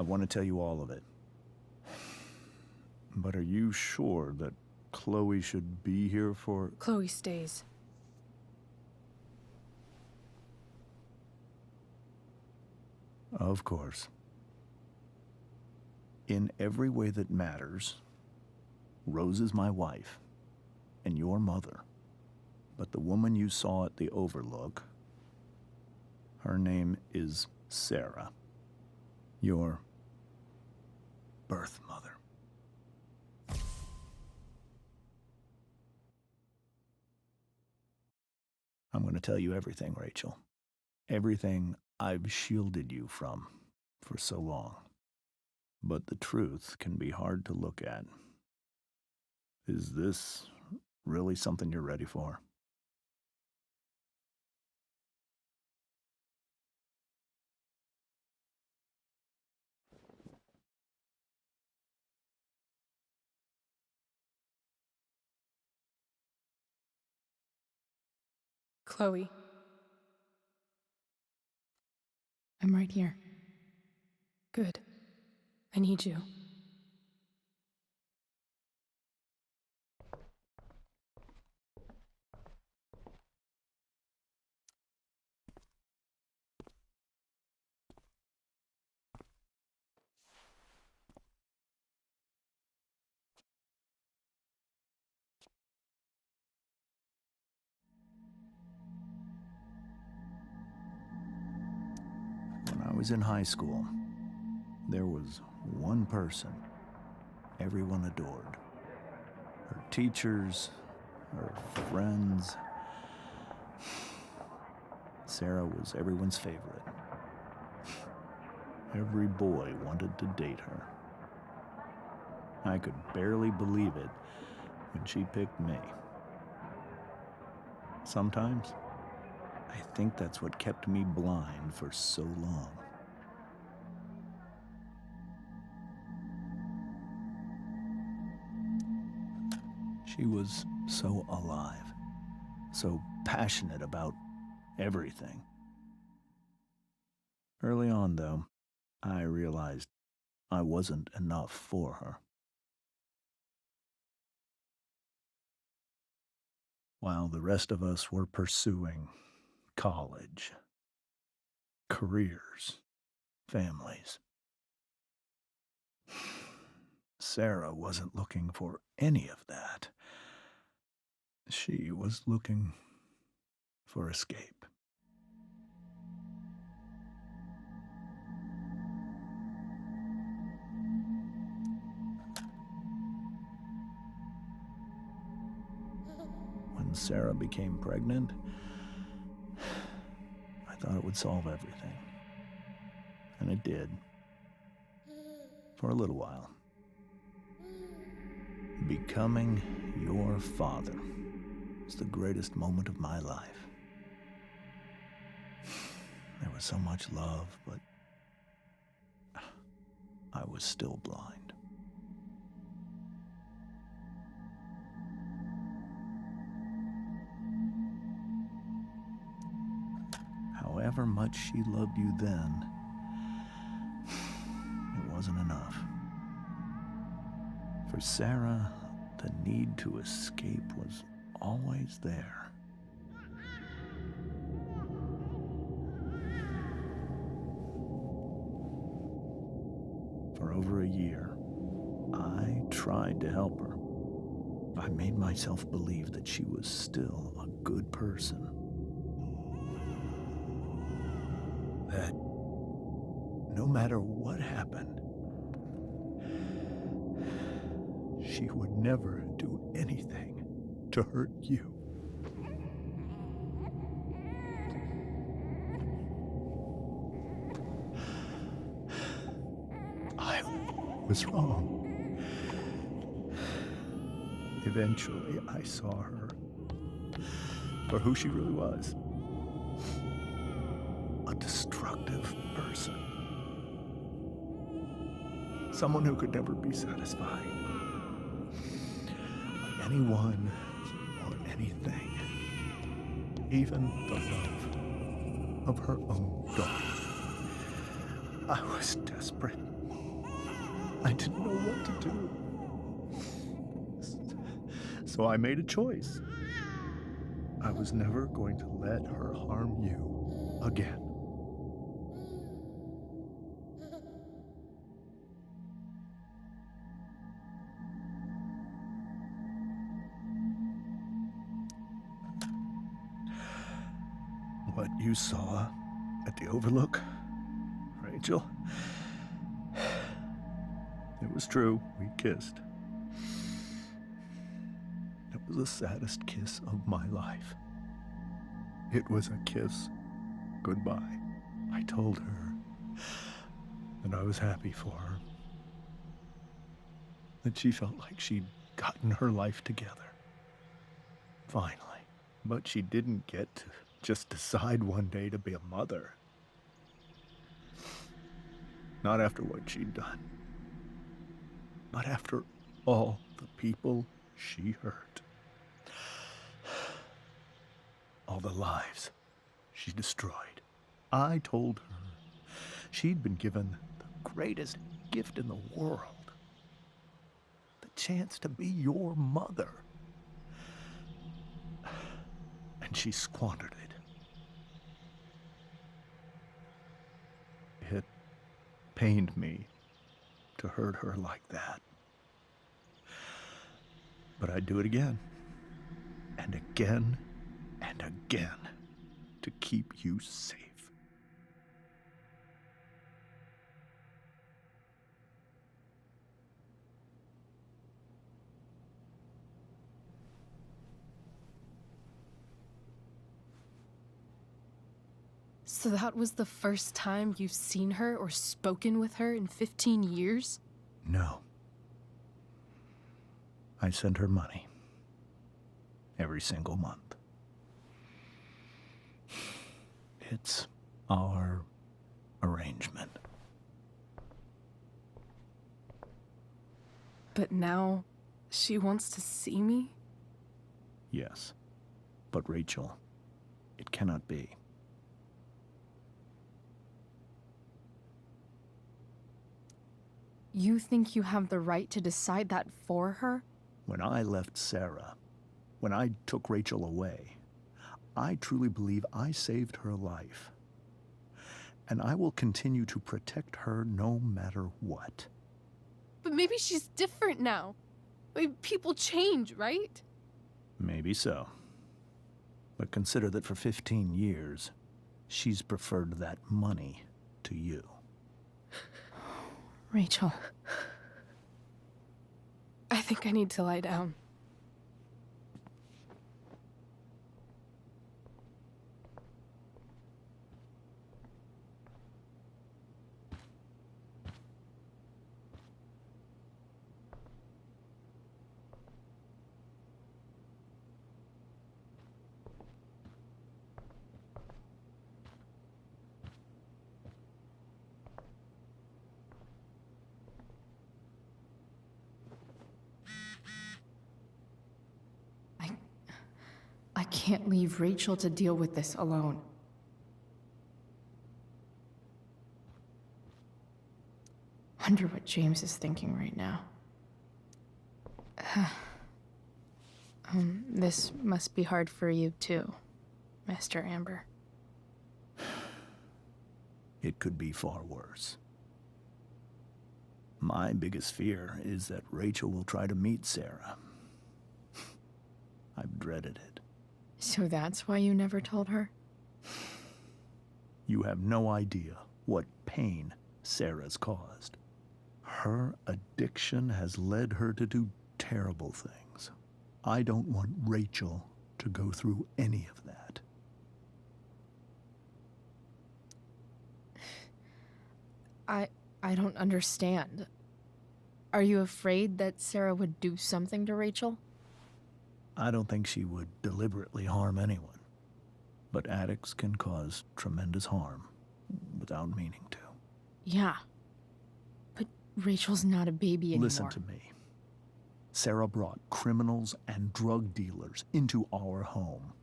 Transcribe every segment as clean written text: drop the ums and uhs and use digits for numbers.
want to tell you all of it. But are you sure that Chloe should be here for... Chloe stays. Of course. In every way that matters, Rose is my wife and your mother. But the woman you saw at the Overlook, her name is Sarah, your birth mother. I'm going to tell you everything, Rachel. Everything I've shielded you from for so long. But the truth can be hard to look at. Is this really something you're ready for? Chloe. I'm right here. Good. I need you. When I was in high school, there was one person everyone adored. Her teachers, her friends. Sarah was everyone's favorite. Every boy wanted to date her. I could barely believe it when she picked me. Sometimes, I think that's what kept me blind for so long. She was so alive, so passionate about everything. Early on, though, I realized I wasn't enough for her. While the rest of us were pursuing college, careers, families, Sarah wasn't looking for any of that. She was looking for escape. When Sarah became pregnant, I thought it would solve everything. And it did. For a little while. Becoming your father was the greatest moment of my life. There was so much love, but I was still blind. However much she loved you then, it wasn't enough. For Sarah, the need to escape was always there. For over a year, I tried to help her. I made myself believe that she was still a good person. That no matter what happened, she would never do anything to hurt you. I was wrong. Eventually, I saw her for who she really was. A destructive person. Someone who could never be satisfied by anyone or anything. Even the love of her own daughter. I was desperate. I didn't know what to do. So I made a choice. I was never going to let her harm you again. What you saw at the Overlook, Rachel, it was true. We kissed. It was the saddest kiss of my life. It was a kiss goodbye. I told her that I was happy for her, that she felt like she'd gotten her life together. Finally. But she didn't get to just decide one day to be a mother. Not after what she'd done. Not after all the people she hurt. All the lives she destroyed. I told her she'd been given the greatest gift in the world. The chance to be your mother. And she squandered it. It pained me to hurt her like that. But I'd do it again, and again, and again, to keep you safe. So that was the first time you've seen her or spoken with her in 15 years? No. I send her money. Every single month. It's our arrangement. But now she wants to see me? Yes. But Rachel, it cannot be. You think you have the right to decide that for her? When I left Sarah, when I took Rachel away, I truly believe I saved her life. And I will continue to protect her no matter what. But maybe she's different now. People change, right? Maybe so. But consider that for 15 years, she's preferred that money to you. Rachel. I think I need to lie down. I can't leave Rachel to deal with this alone. Wonder what James is thinking right now. This must be hard for you too, Mr. Amber. It could be far worse. My biggest fear is that Rachel will try to meet Sarah. I've dreaded it. So that's why you never told her? You have no idea what pain Sarah's caused. Her addiction has led her to do terrible things. I don't want Rachel to go through any of that. I don't understand. Are you afraid that Sarah would do something to Rachel? I don't think she would deliberately harm anyone. But addicts can cause tremendous harm without meaning to. Yeah. But Rachel's not a baby anymore. Listen to me. Sarah brought criminals and drug dealers into our home.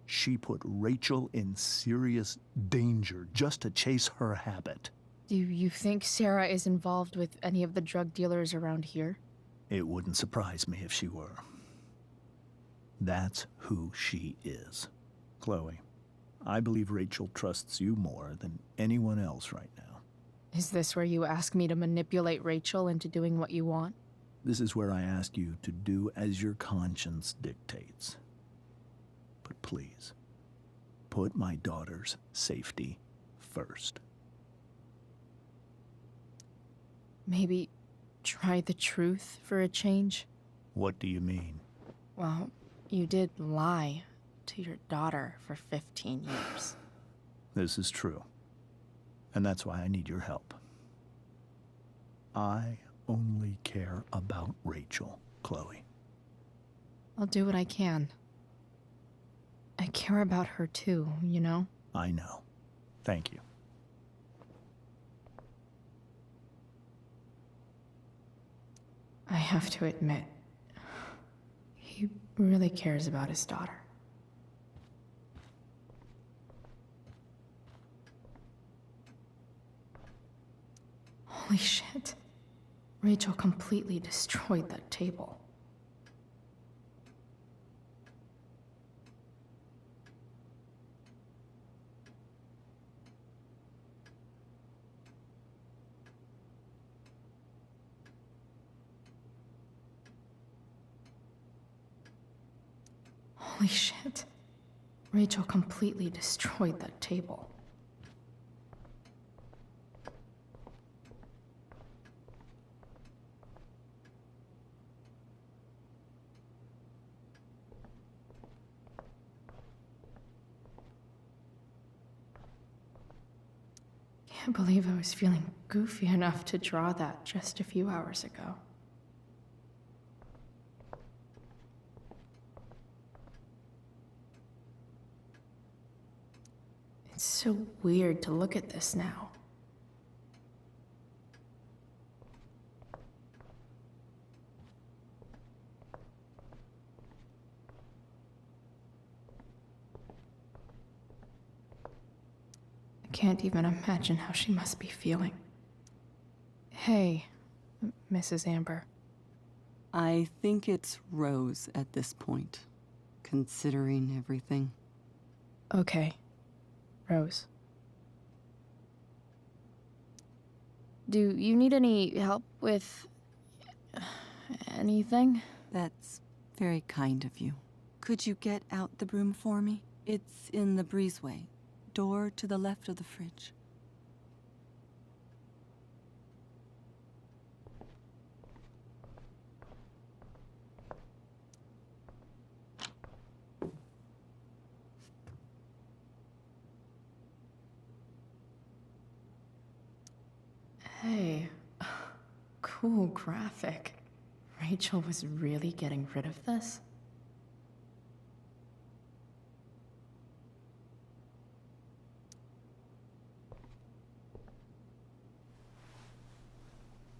She put Rachel in serious danger just to chase her habit. Do you think Sarah is involved with any of the drug dealers around here? It wouldn't surprise me if she were. That's who she is. Chloe, I believe Rachel trusts you more than anyone else right now. Is this where you ask me to manipulate Rachel into doing what you want? This is where I ask you to do as your conscience dictates. But please, put my daughter's safety first. Maybe try the truth for a change? What do you mean? Well, you did lie to your daughter for 15 years. This is true. And that's why I need your help. I only care about Rachel, Chloe. I'll do what I can. I care about her too, you know? I know. Thank you. I have to admit, he really cares about his daughter. Holy shit. Rachel completely destroyed that table. Holy shit. Rachel completely destroyed that table. Can't believe I was feeling goofy enough to draw that just a few hours ago. It's so weird to look at this now. I can't even imagine how she must be feeling. Hey, Mrs. Amber. I think it's Rose at this point, considering everything. Okay, Rose. Do you need any help with anything? That's very kind of you. Could you get out the broom for me? It's in the breezeway, door to the left of the fridge. Hey, cool graphic. Rachel was really getting rid of this?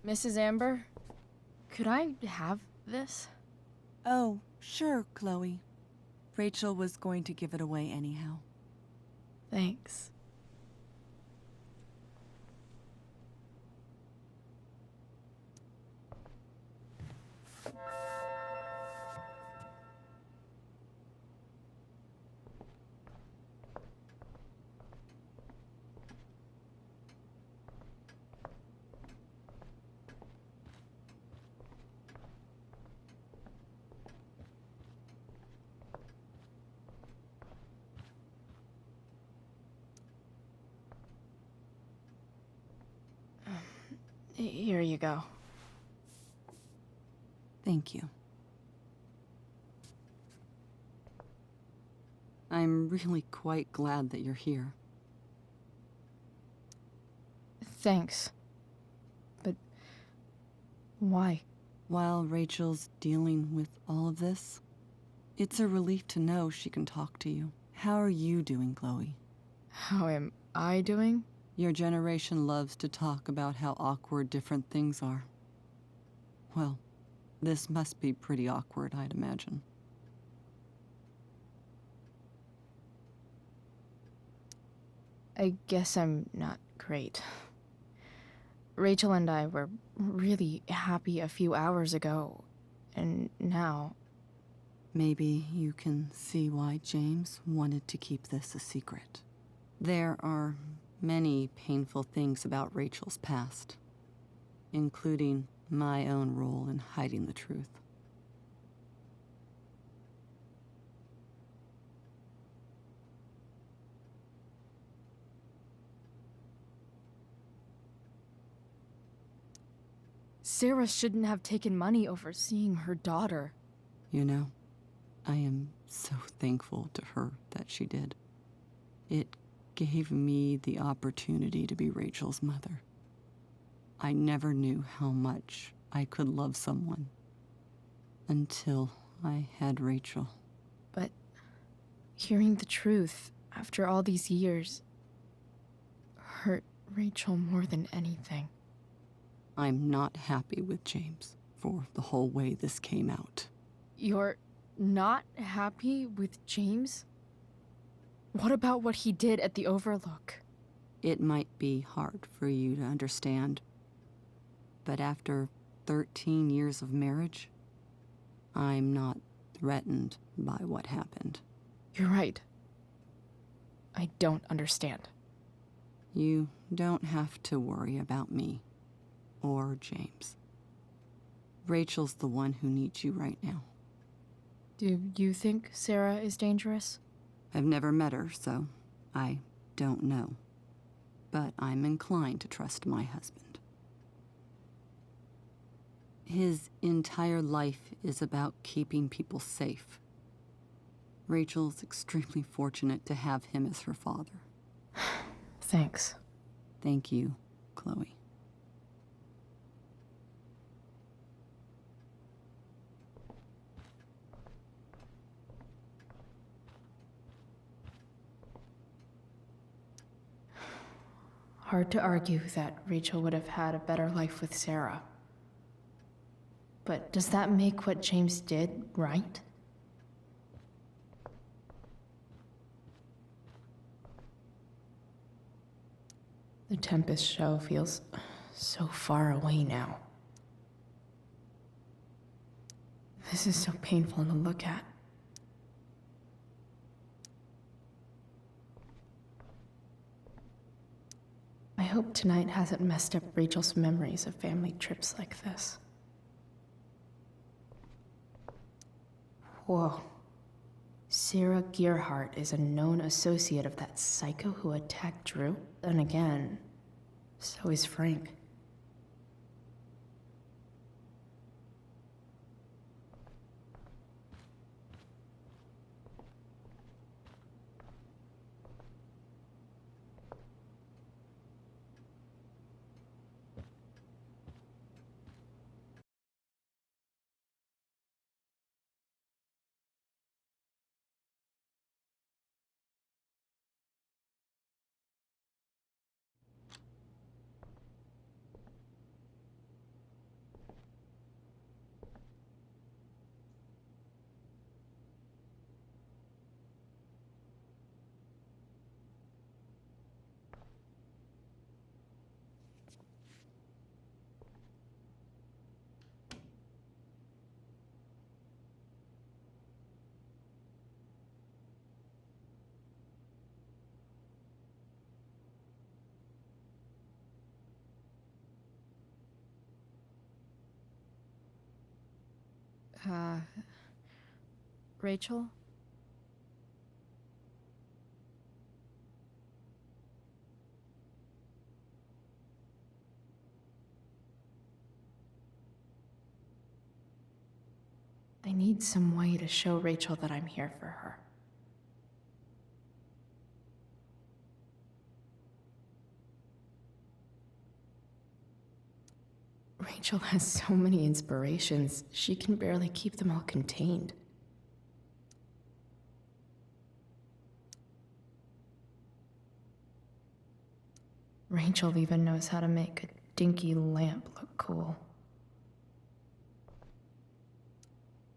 Mrs. Amber, could I have this? Oh, sure, Chloe. Rachel was going to give it away anyhow. Thanks. Here you go. Thank you. I'm really quite glad that you're here. Thanks. But why? While Rachel's dealing with all of this, it's a relief to know she can talk to you. How are you doing, Chloe? How am I doing? Your generation loves to talk about how awkward different things are. Well, this must be pretty awkward, I'd imagine. I guess I'm not great. Rachel and I were really happy a few hours ago, and now... Maybe you can see why James wanted to keep this a secret. There are many painful things about Rachel's past, including my own role in hiding the truth. Sarah shouldn't have taken money over seeing her daughter. You know, I am so thankful to her that she did. It gave me the opportunity to be Rachel's mother. I never knew how much I could love someone until I had Rachel. But hearing the truth after all these years hurt Rachel more than anything. I'm not happy with James for the whole way this came out. You're not happy with James? What about what he did at the Overlook? It might be hard for you to understand, but after 13 years of marriage, I'm not threatened by what happened. You're right. I don't understand. You don't have to worry about me or James. Rachel's the one who needs you right now. Do you think Sarah is dangerous? I've never met her, so I don't know. But I'm inclined to trust my husband. His entire life is about keeping people safe. Rachel's extremely fortunate to have him as her father. Thanks. Thank you, Chloe. Hard to argue that Rachel would have had a better life with Sarah. But does that make what James did right? The Tempest show feels so far away now. This is so painful to look at. I hope tonight hasn't messed up Rachel's memories of family trips like this. Whoa. Sarah Gearhart is a known associate of that psycho who attacked Drew? Then again, so is Frank. Rachel? I need some way to show Rachel that I'm here for her. Rachel has so many inspirations, she can barely keep them all contained. Rachel even knows how to make a dinky lamp look cool.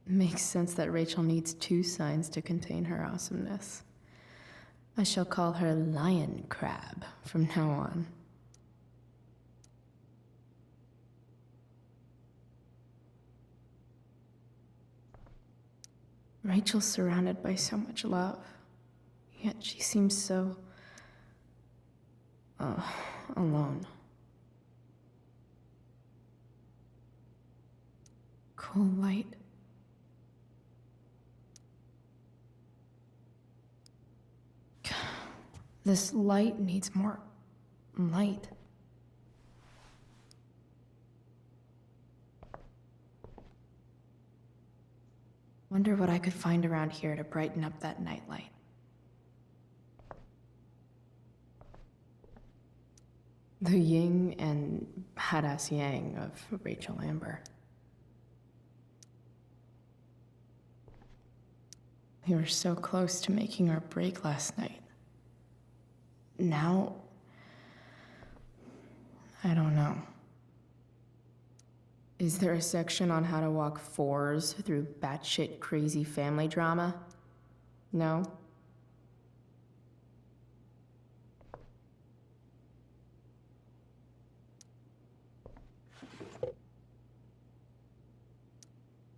Makes sense that Rachel needs 2 signs to contain her awesomeness. I shall call her Lion Crab from now on. Rachel's surrounded by so much love, yet she seems so... alone. Cool light. This light needs more light. Wonder what I could find around here to brighten up that nightlight. The yin and badass yang of Rachel Amber. We were so close to making our break last night. Now, I don't know. Is there a section on how to walk fours through batshit crazy family drama? No?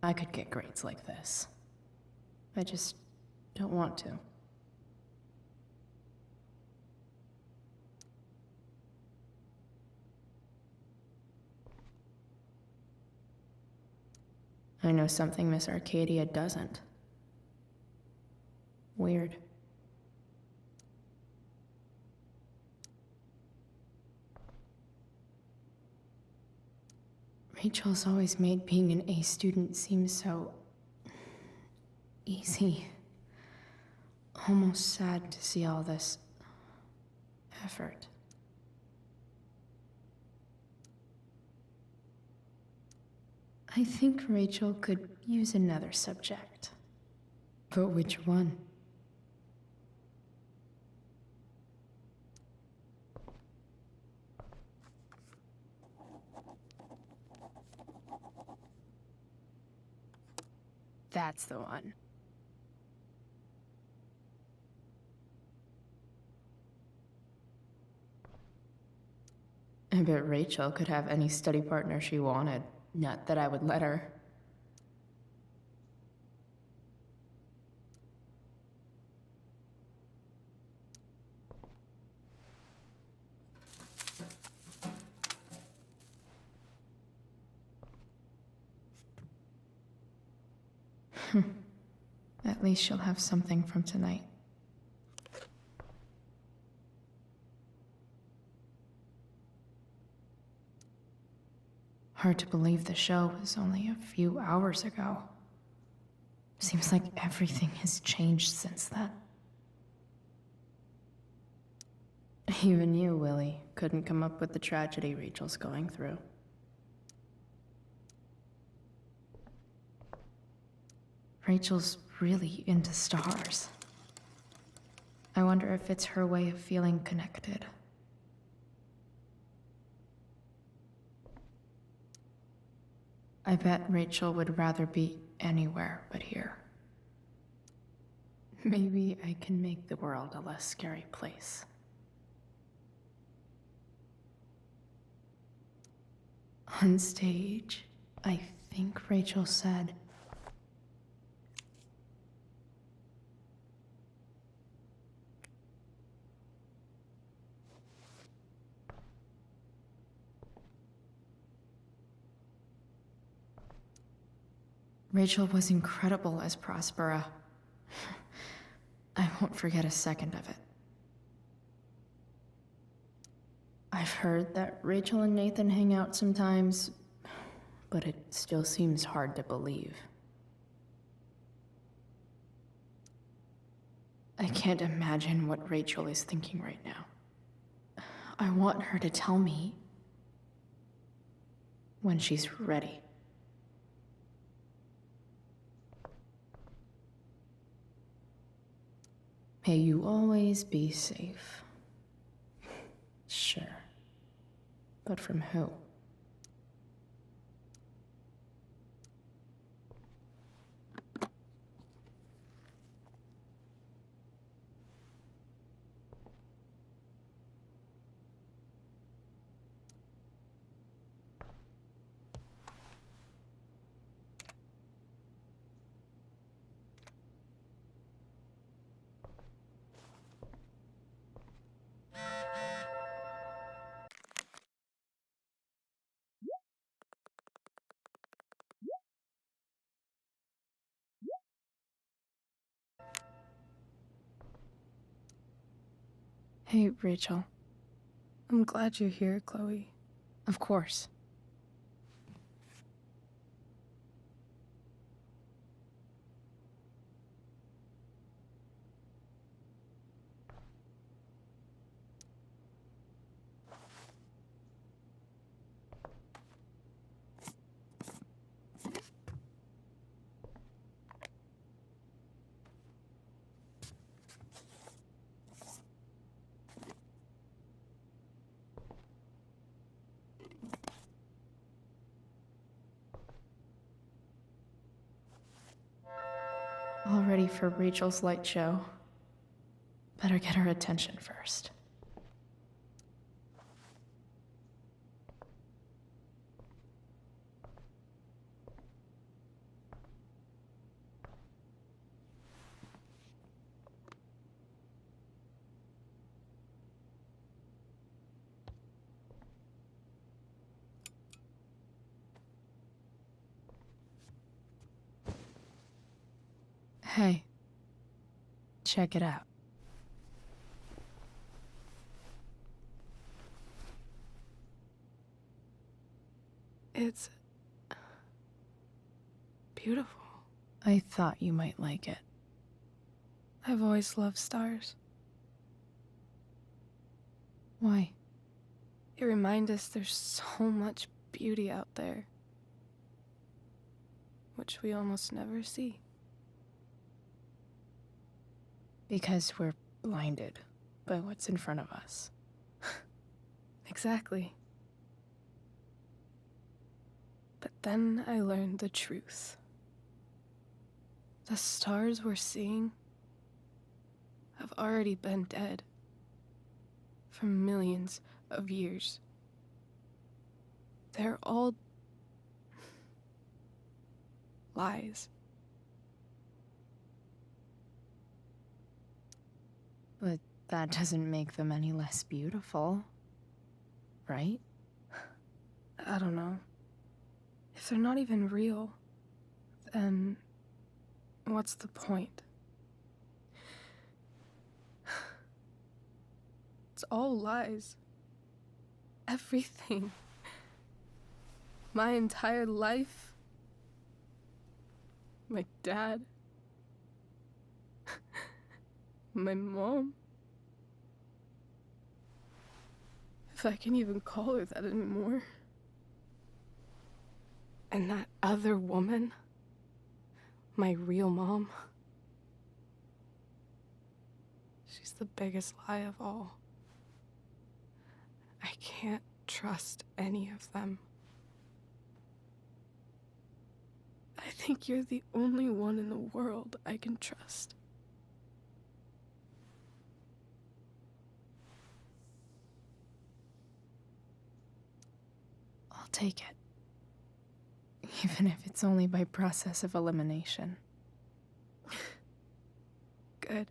I could get grades like this. I just don't want to. I know something Miss Arcadia doesn't. Weird. Rachel's always made being an A student seem so... easy. Almost sad to see all this... effort. I think Rachel could use another subject. But which one? That's the one. I bet Rachel could have any study partner she wanted. Not that I would let her. At least she'll have something from tonight. Hard to believe the show was only a few hours ago. Seems like everything has changed since then. Even you, Willie, couldn't come up with the tragedy Rachel's going through. Rachel's really into stars. I wonder if it's her way of feeling connected. I bet Rachel would rather be anywhere but here. Maybe I can make the world a less scary place. On stage, I think Rachel said, Rachel was incredible as Prospera. I won't forget a second of it. I've heard that Rachel and Nathan hang out sometimes, but it still seems hard to believe. I can't imagine what Rachel is thinking right now. I want her to tell me when she's ready. May you always be safe. Sure. But from who? Hey, Rachel. I'm glad you're here, Chloe. Of course. All ready for Rachel's light show. Better get her attention first. Hey, check it out. It's beautiful. I thought you might like it. I've always loved stars. Why? They remind us there's so much beauty out there, which we almost never see. Because we're blinded by what's in front of us. Exactly. But then I learned the truth. The stars we're seeing have already been dead for millions of years. They're all lies. But that doesn't make them any less beautiful, right? I don't know. If they're not even real, then what's the point? It's all lies. Everything. My entire life. My dad. My mom. If I can even call her that anymore. And that other woman. My real mom. She's the biggest lie of all. I can't trust any of them. I think you're the only one in the world I can trust. I'll take it. Even if it's only by process of elimination. Good.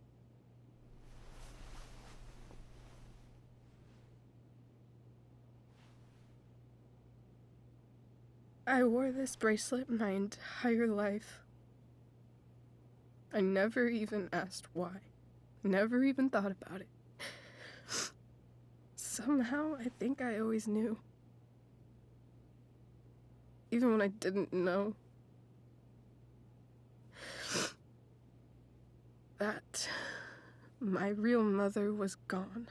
I wore this bracelet my entire life. I never even asked why. Never even thought about it. Somehow, I think I always knew. Even when I didn't know. That my real mother was gone.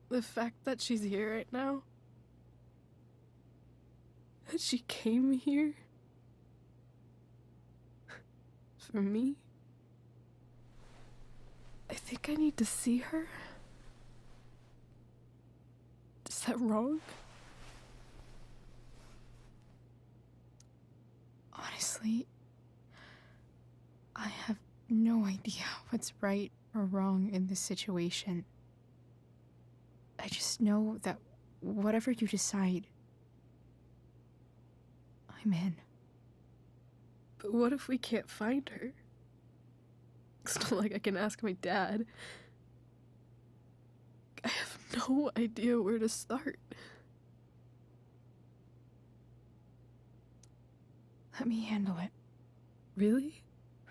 The fact that she's here right now, that she came here for me, I think I need to see her. Is that wrong? Honestly, I have no idea what's right or wrong in this situation. I just know that whatever you decide, I'm in. But what if we can't find her? It's not like I can ask my dad. I have no idea where to start. Let me handle it. Really?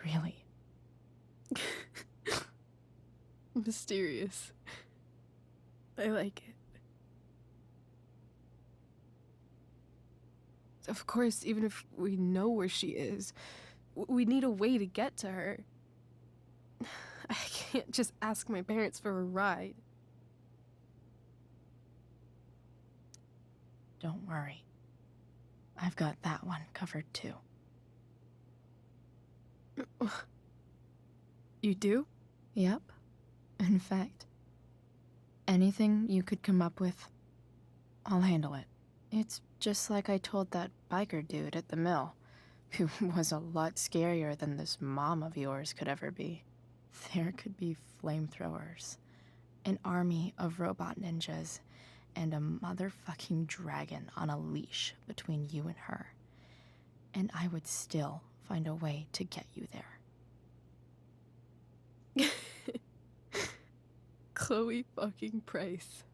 Really. Mysterious. I like it. Of course, even if we know where she is, we need a way to get to her. I can't just ask my parents for a ride. Don't worry. I've got that one covered too. You do? Yep. In fact, anything you could come up with, I'll handle it. It's just like I told that biker dude at the mill, who was a lot scarier than this mom of yours could ever be. There could be flamethrowers, an army of robot ninjas, and a motherfucking dragon on a leash between you and her. And I would still find a way to get you there. Chloe fucking Price.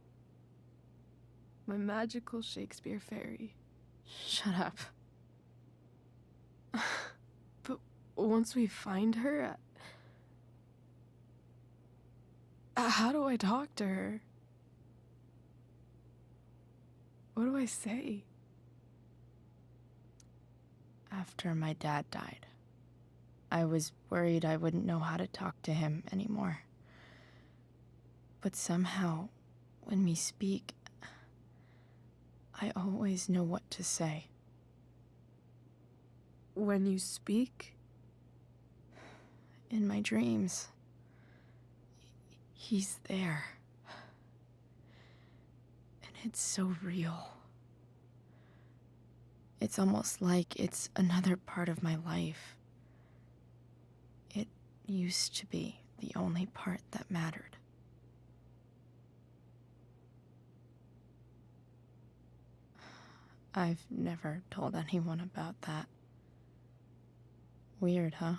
My magical Shakespeare fairy. Shut up. But once we find her, how do I talk to her? What do I say? After my dad died, I was worried I wouldn't know how to talk to him anymore. But somehow, when we speak, I always know what to say. When you speak? In my dreams, he's there. And it's so real. It's almost like it's another part of my life. It used to be the only part that mattered. I've never told anyone about that. Weird, huh?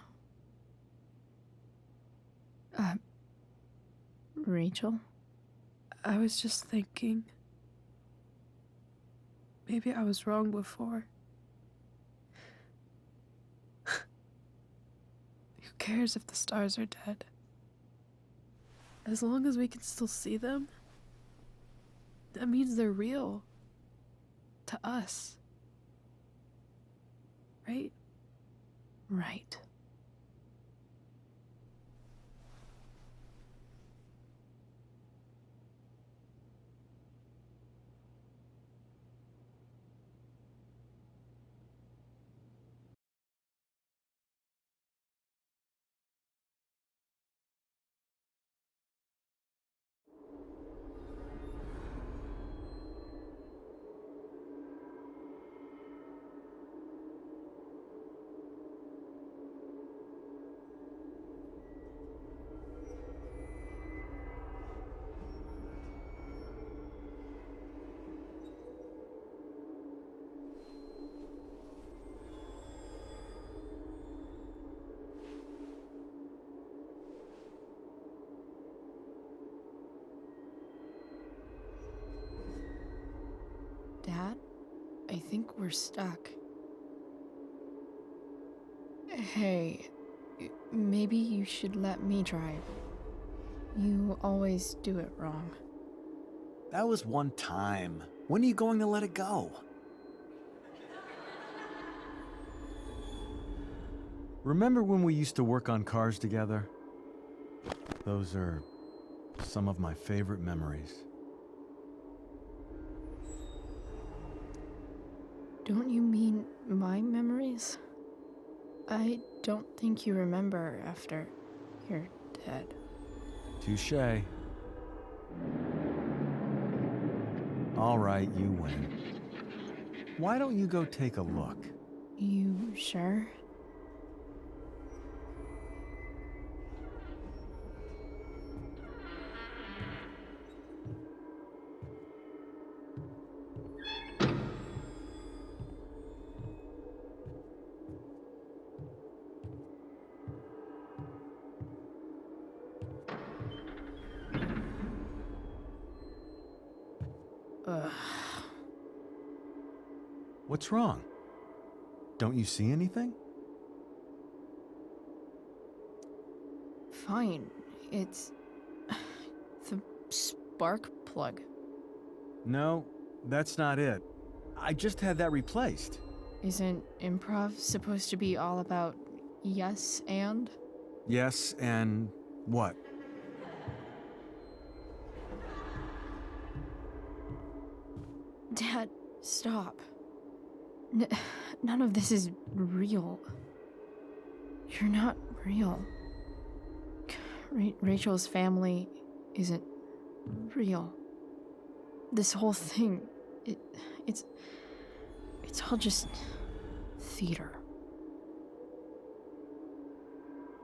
Rachel? I was just thinking. Maybe I was wrong before. Who cares if the stars are dead? As long as we can still see them, that means they're real. To us. Right? Right. Dad, I think we're stuck. Hey, maybe you should let me drive. You always do it wrong. That was one time. When are you going to let it go? Remember when we used to work on cars together? Those are some of my favorite memories. Don't you mean my memories? I don't think you remember after you're dead. Touché. All right, you win. Why don't you go take a look? You sure? Ugh. What's wrong? Don't you see anything? Fine. It's the spark plug. No, that's not it. I just had that replaced. Isn't improv supposed to be all about yes and? Yes, and what? Dad, stop. None of this is real. You're not real. Rachel's family isn't real. This whole thing, it's all just theater.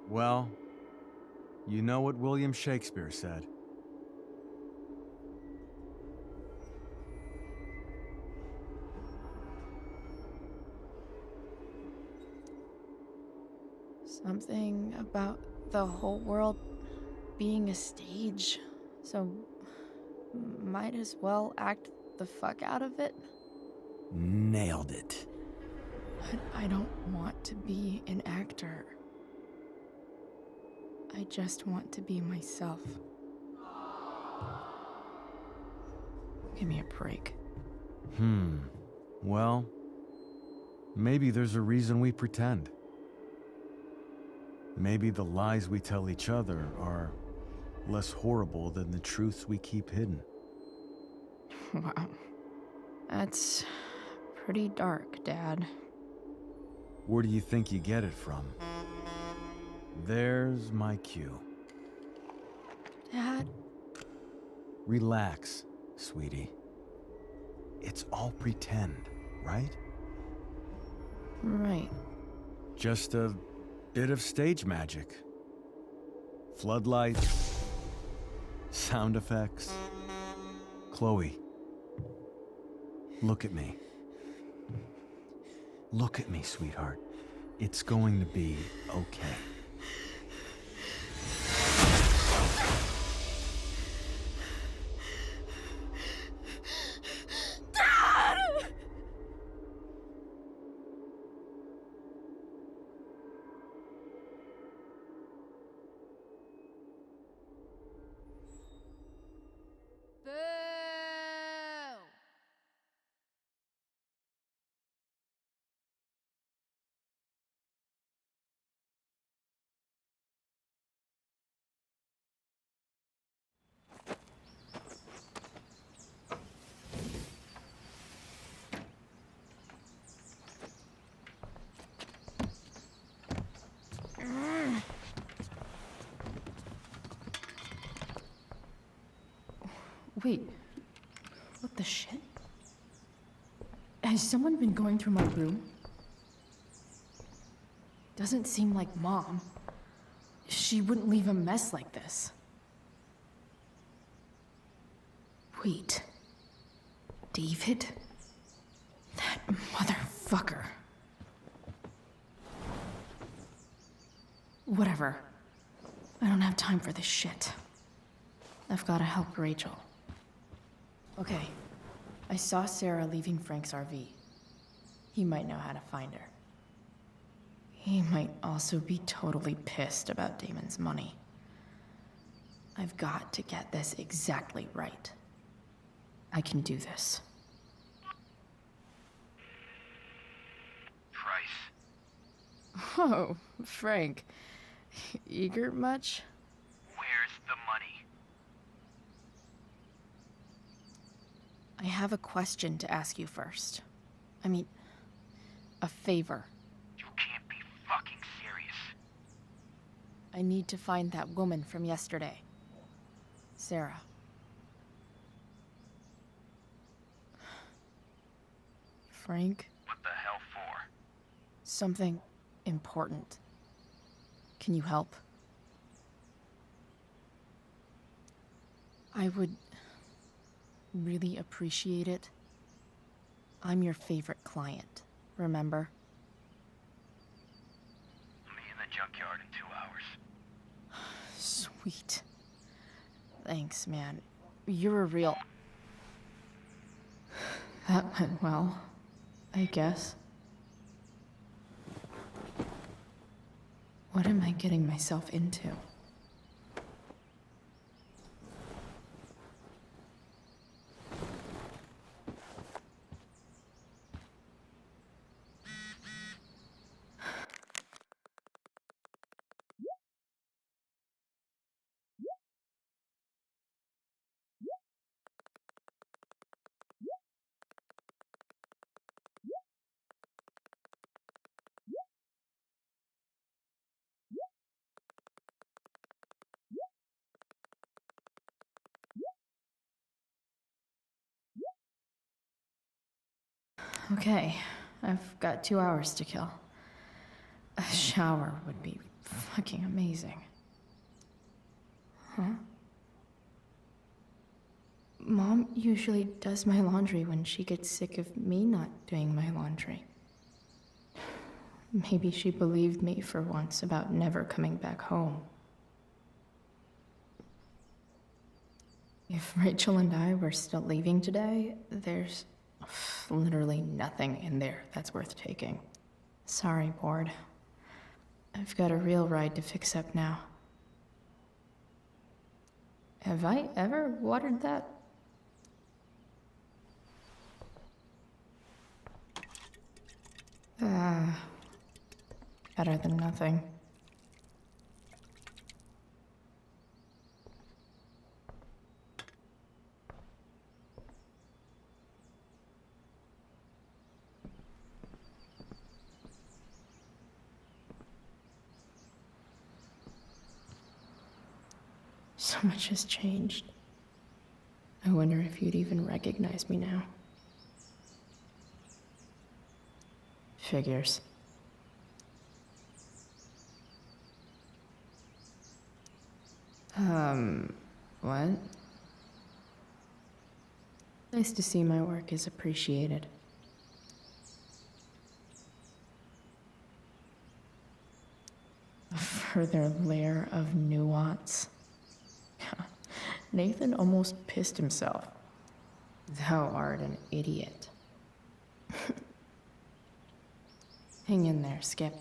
Well, you know what William Shakespeare said. Something about the whole world being a stage, so might as well act the fuck out of it. Nailed it. But I don't want to be an actor. I just want to be myself. Give me a break. Well, maybe there's a reason we pretend. Maybe the lies we tell each other are less horrible than the truths we keep hidden. Wow. That's pretty dark, Dad. Where do you think you get it from? There's my cue. Dad? Relax, sweetie. It's all pretend, right? Right. Just a bit of stage magic. Floodlights, sound effects. Chloe, look at me. Look at me, sweetheart. It's going to be okay. Wait, what the shit? Has someone been going through my room? Doesn't seem like Mom. She wouldn't leave a mess like this. Wait. David? That motherfucker. Whatever. I don't have time for this shit. I've gotta help Rachel. Okay. I saw Sarah leaving Frank's RV. He might know how to find her. He might also be totally pissed about Damon's money. I've got to get this exactly right. I can do this. Price. Oh, Frank. Eager much? Where's the money? I have a question to ask you first. I mean, a favor. You can't be fucking serious. I need to find that woman from yesterday. Sarah. Frank? What the hell for? Something important. Can you help? I would really appreciate it. I'm your favorite client, remember? I'll be in the junkyard in 2 hours. Sweet. Thanks, man. You're a real... That went well, I guess. What am I getting myself into? Okay, I've got 2 hours to kill. A shower would be fucking amazing. Huh? Mom usually does my laundry when she gets sick of me not doing my laundry. Maybe she believed me for once about never coming back home. If Rachel and I were still leaving today, there's literally nothing in there that's worth taking. Sorry, board. I've got a real ride to fix up now. Have I ever watered that? Better than nothing. So much has changed. I wonder if you'd even recognize me now. Figures. What? Nice to see my work is appreciated. A further layer of nuance. Nathan almost pissed himself. Thou art an idiot. Hang in there, Skip.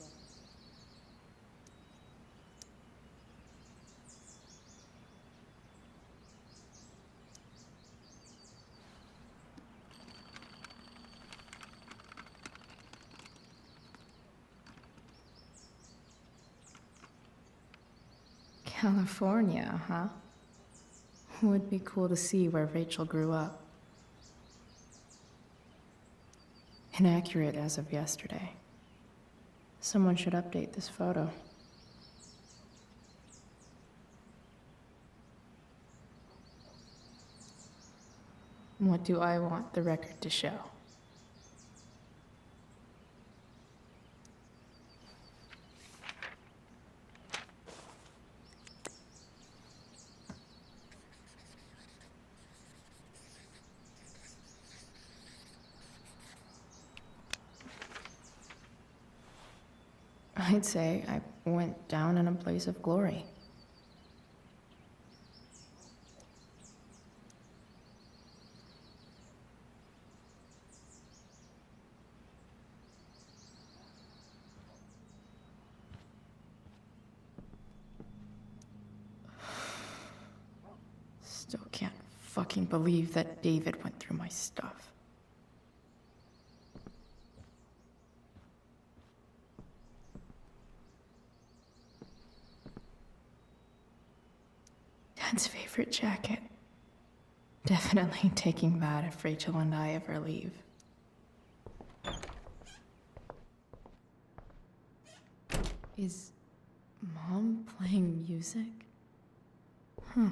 California, huh? Would be cool to see where Rachel grew up. Inaccurate as of yesterday. Someone should update this photo. What do I want the record to show? I'd say I went down in a blaze of glory. Still can't fucking believe that David went through my stuff. Dad's favorite jacket. Definitely taking that if Rachel and I ever leave. Is Mom playing music? Huh.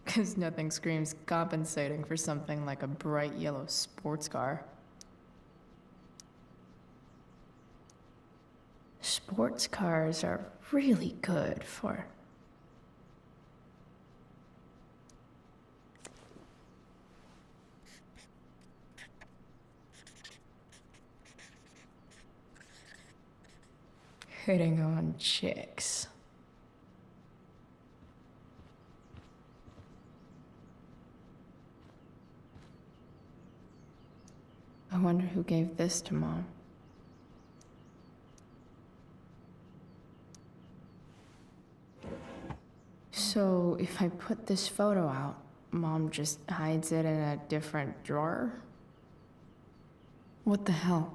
Because nothing screams compensating for something like a bright yellow sports car. Sports cars are really good for... hitting on chicks. I wonder who gave this to Mom. So if I put this photo out, Mom just hides it in a different drawer? What the hell?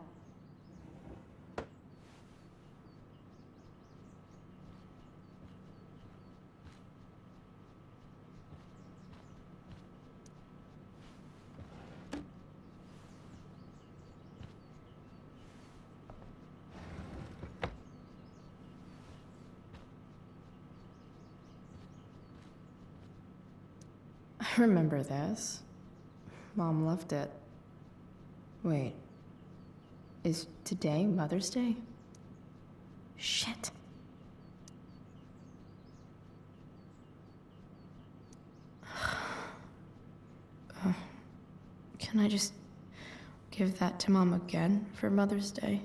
I remember this. Mom loved it. Wait. Is today Mother's Day? Shit. Can I just give that to Mom again for Mother's Day?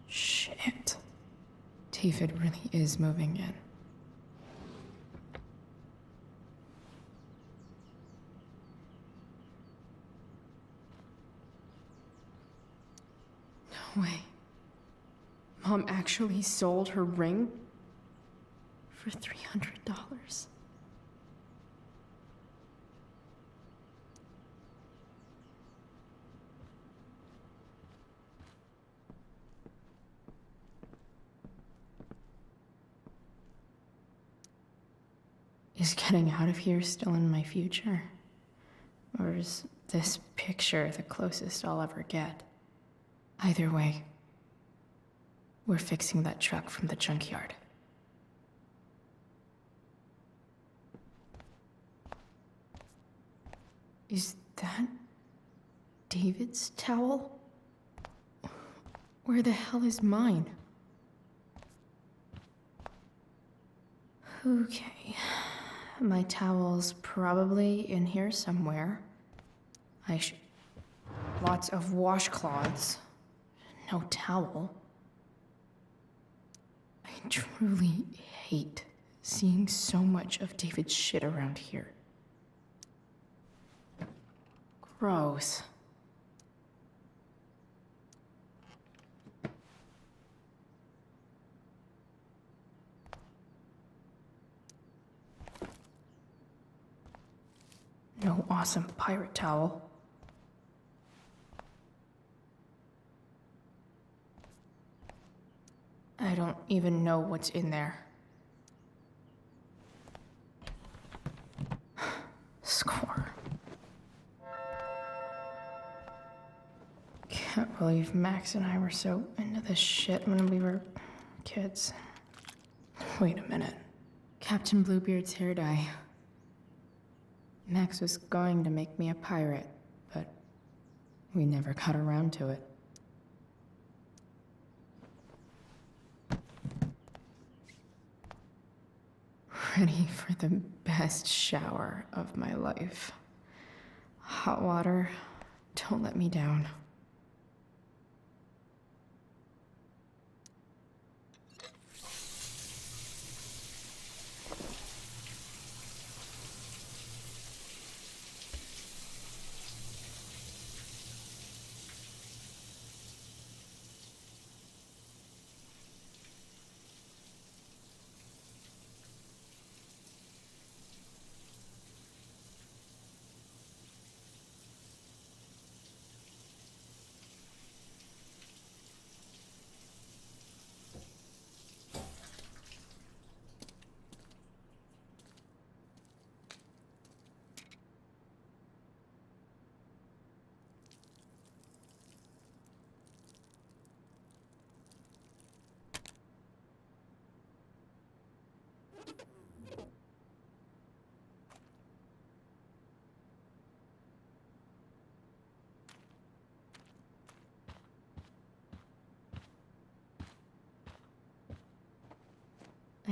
Shit. David really is moving in. No way. Mom actually sold her ring for $300. Is getting out of here still in my future? Or is this picture the closest I'll ever get? Either way, we're fixing that truck from the junkyard. Is that David's towel? Where the hell is mine? Okay. My towel's probably in here somewhere. Lots of washcloths. No towel. I truly hate seeing so much of David's shit around here. Gross. No awesome pirate towel. I don't even know what's in there. Score. Can't believe Max and I were so into this shit when we were kids. Wait a minute. Captain Bluebeard's hair dye. Max was going to make me a pirate, but we never got around to it. Ready for the best shower of my life. Hot water, don't let me down.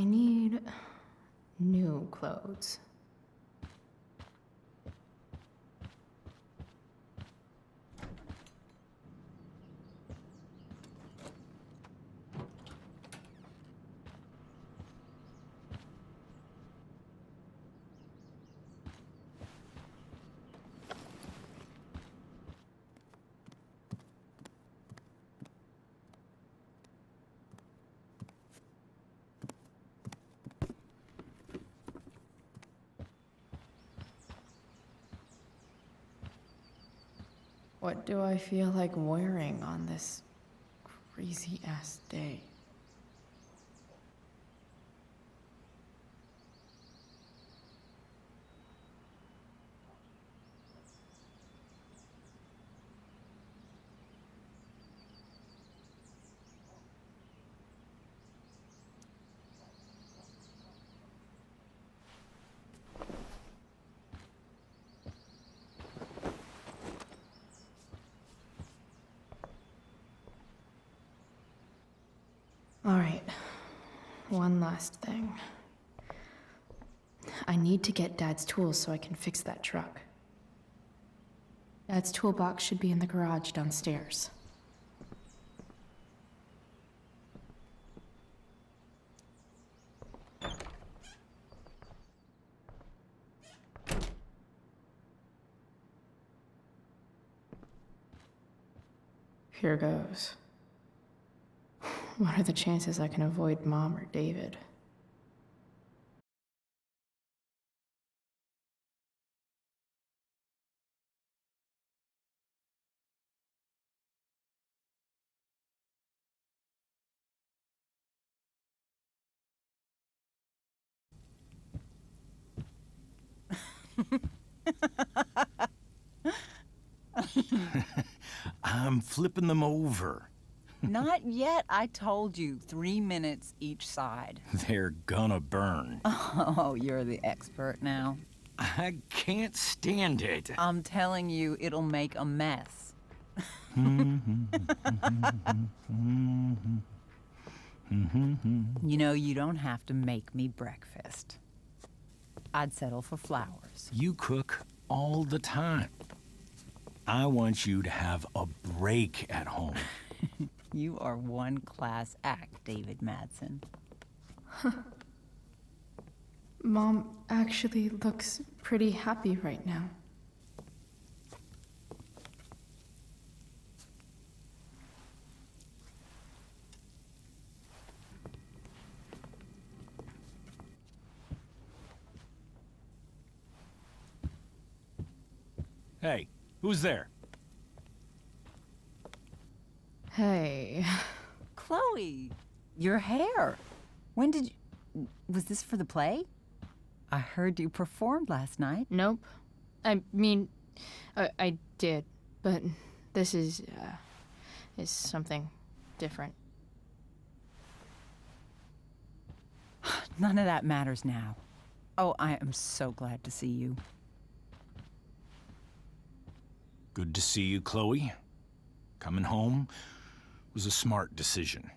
I need new clothes. What do I feel like wearing on this crazy-ass day? All right, one last thing. I need to get Dad's tools so I can fix that truck. Dad's toolbox should be in the garage downstairs. Here goes. What are the chances I can avoid Mom or David? I'm flipping them over. Not yet. I told you, 3 minutes each side. They're gonna burn. Oh, you're the expert now. I can't stand it. I'm telling you, it'll make a mess. You know, you don't have to make me breakfast. I'd settle for flowers. You cook all the time. I want you to have a break at home. You are one class act, David Madsen. Mom actually looks pretty happy right now. Hey, who's there? Hey. Chloe, your hair. When did you... Was this for the play? I heard you performed last night. Nope. I mean, I did, but this is something different. None of that matters now. Oh, I am so glad to see you. Good to see you, Chloe. Coming home was a smart decision.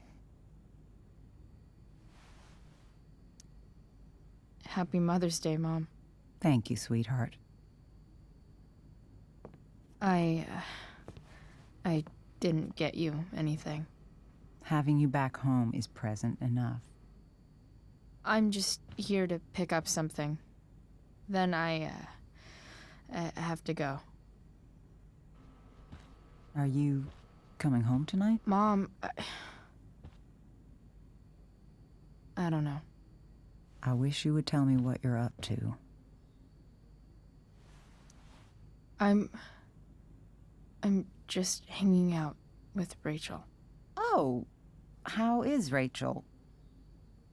Happy Mother's Day, Mom. Thank you, sweetheart. I didn't get you anything. Having you back home is present enough. I'm just here to pick up something. Then I have to go. Are you coming home tonight? Mom, I don't know. I wish you would tell me what you're up to. I'm just hanging out with Rachel. Oh, how is Rachel?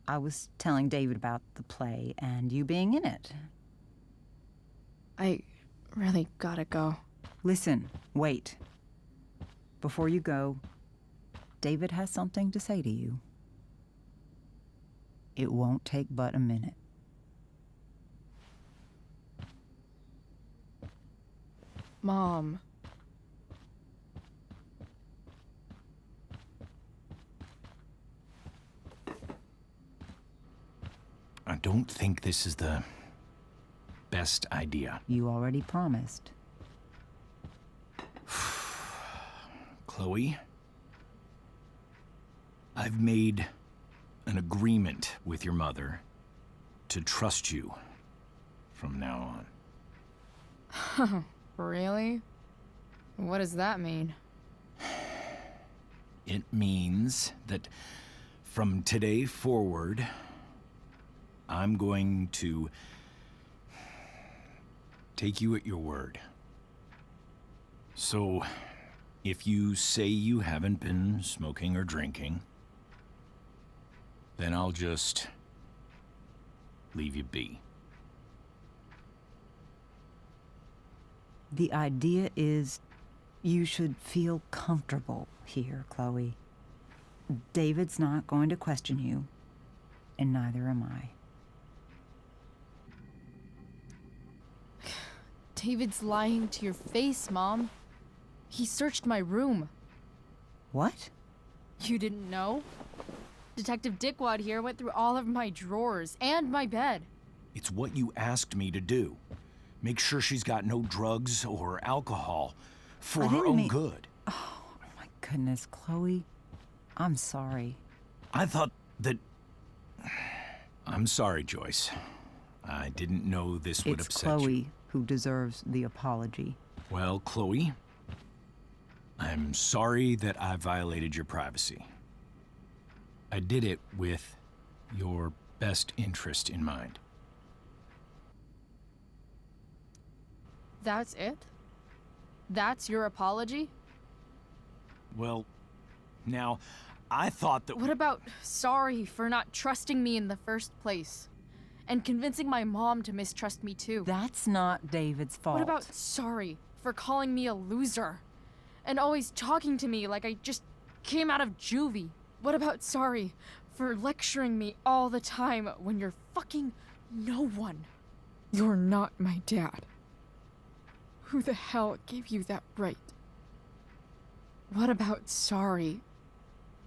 I was telling David about the play and you being in it. I really gotta go. Listen, wait. Before you go, David has something to say to you. It won't take but a minute. Mom. don't think this is the best idea. You already promised. Chloe, I've made an agreement with your mother to trust you from now on. Really? What does that mean? It means that from today forward, I'm going to take you at your word. So, if you say you haven't been smoking or drinking, then I'll just leave you be. The idea is you should feel comfortable here, Chloe. David's not going to question you, and neither am I. David's lying to your face, Mom. He searched my room. What? You didn't know? Detective Dickwad here went through all of my drawers and my bed. It's what you asked me to do. Make sure she's got no drugs or alcohol for her own good. Oh, my goodness, Chloe. I'm sorry. I thought that... I'm sorry, Joyce. I didn't know this would upset you. It's Chloe who deserves the apology. Well, Chloe, I'm sorry that I violated your privacy. I did it with your best interest in mind. That's it? That's your apology? Well, now, I thought that... What about sorry for not trusting me in the first place? And convincing my mom to mistrust me too? That's not David's fault. What about sorry for calling me a loser? And always talking to me like I just came out of juvie? What about sorry for lecturing me all the time when you're fucking no one? You're not my dad. Who the hell gave you that right? What about sorry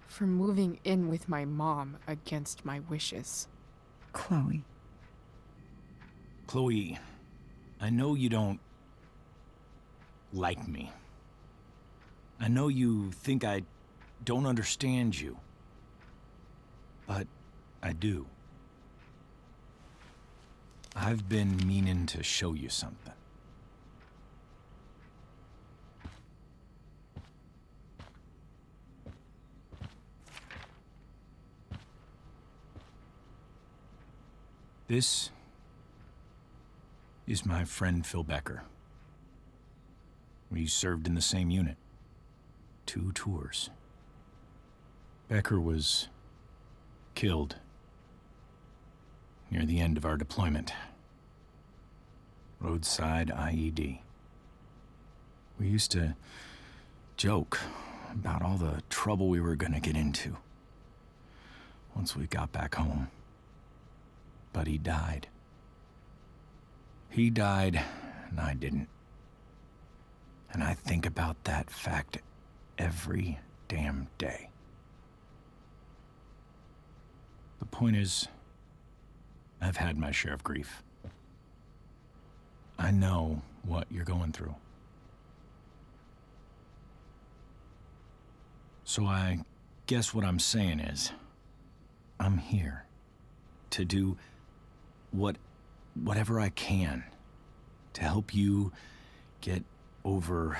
for moving in with my mom against my wishes? Chloe. Chloe, I know you don't like me. I know you think I don't understand you. But I do. I've been meaning to show you something. This is my friend Phil Becker. We served in the same unit. 2 tours. Becker was killed near the end of our deployment. Roadside IED. We used to joke about all the trouble we were gonna get into once we got back home. But he died. He died, and I didn't. And I think about that fact every damn day. The point is, I've had my share of grief. I know what you're going through. So I guess what I'm saying is, I'm here to do whatever I can to help you get over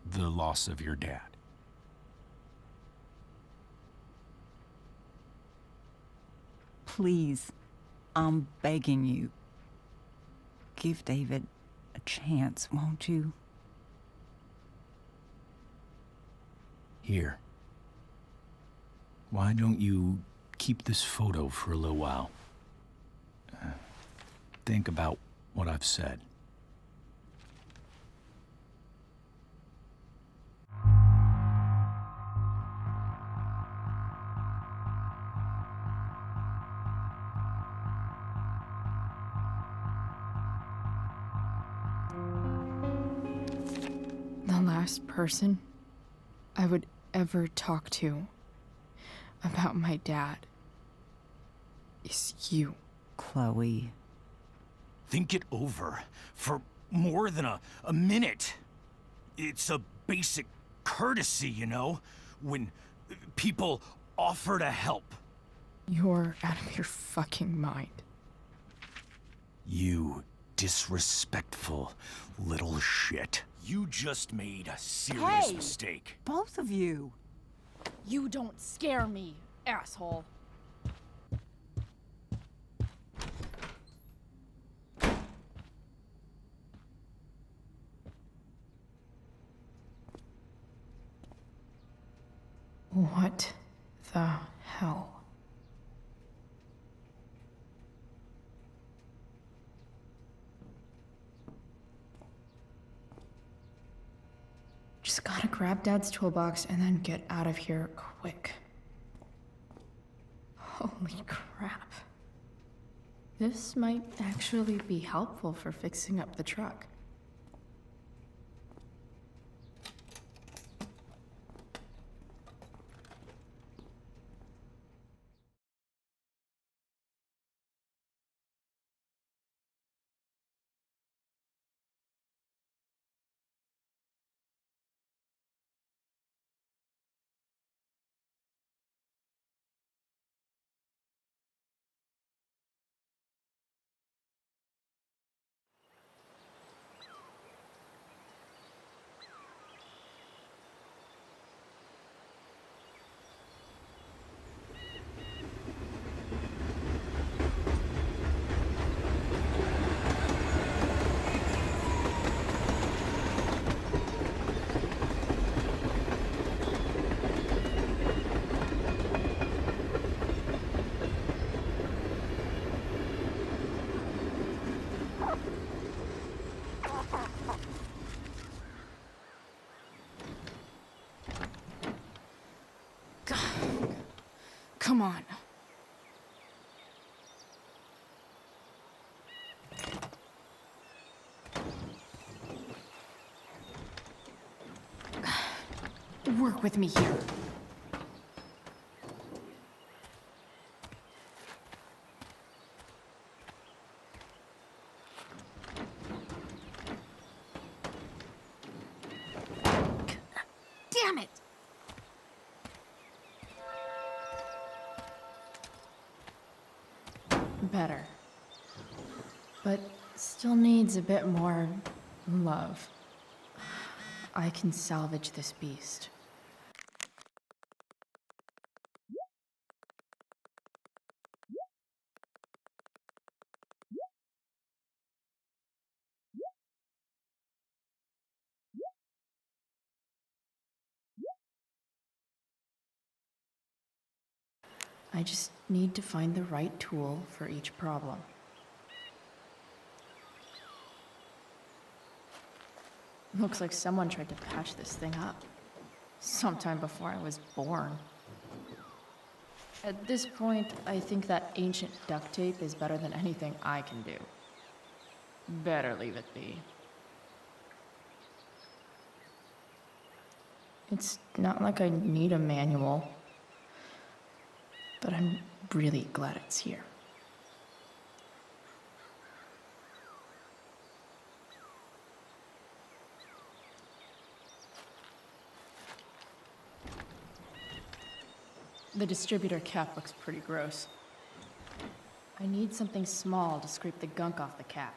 the loss of your dad. Please, I'm begging you. Give David a chance, won't you? Here. Why don't you keep this photo for a little while? Think about what I've said. The last person I would ever talk to about my dad is you. Chloe. Think it over for more than a minute. It's a basic courtesy, you know, when people offer to help. You're out of your fucking mind. You disrespectful little shit. You just made a serious mistake. Both of you. You don't scare me, asshole. What the hell? Just gotta grab Dad's toolbox and then get out of here quick. Holy crap. This might actually be helpful for fixing up the truck. Come on. Work with me here. Damn it! Better. But still needs a bit more love. I can salvage this beast. I just need to find the right tool for each problem. Looks like someone tried to patch this thing up. Sometime before I was born. At this point, I think that ancient duct tape is better than anything I can do. Better leave it be. It's not like I need a manual, but I'm really glad it's here. The distributor cap looks pretty gross. I need something small to scrape the gunk off the cap.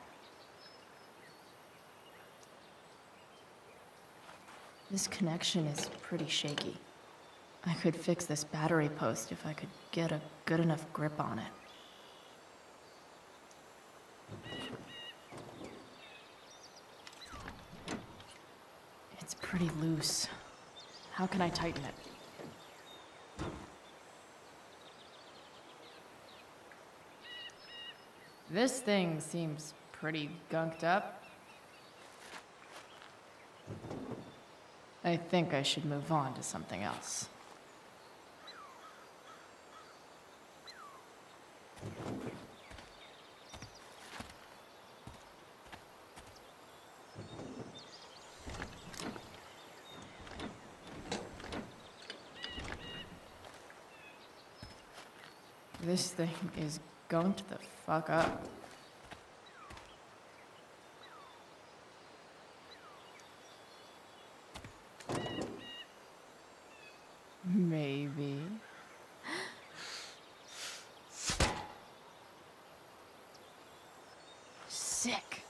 This connection is pretty shaky. I could fix this battery post if I could get a good enough grip on it. It's pretty loose. How can I tighten it? This thing seems pretty gunked up. I think I should move on to something else. This thing is going to the fuck up. Maybe. Sick.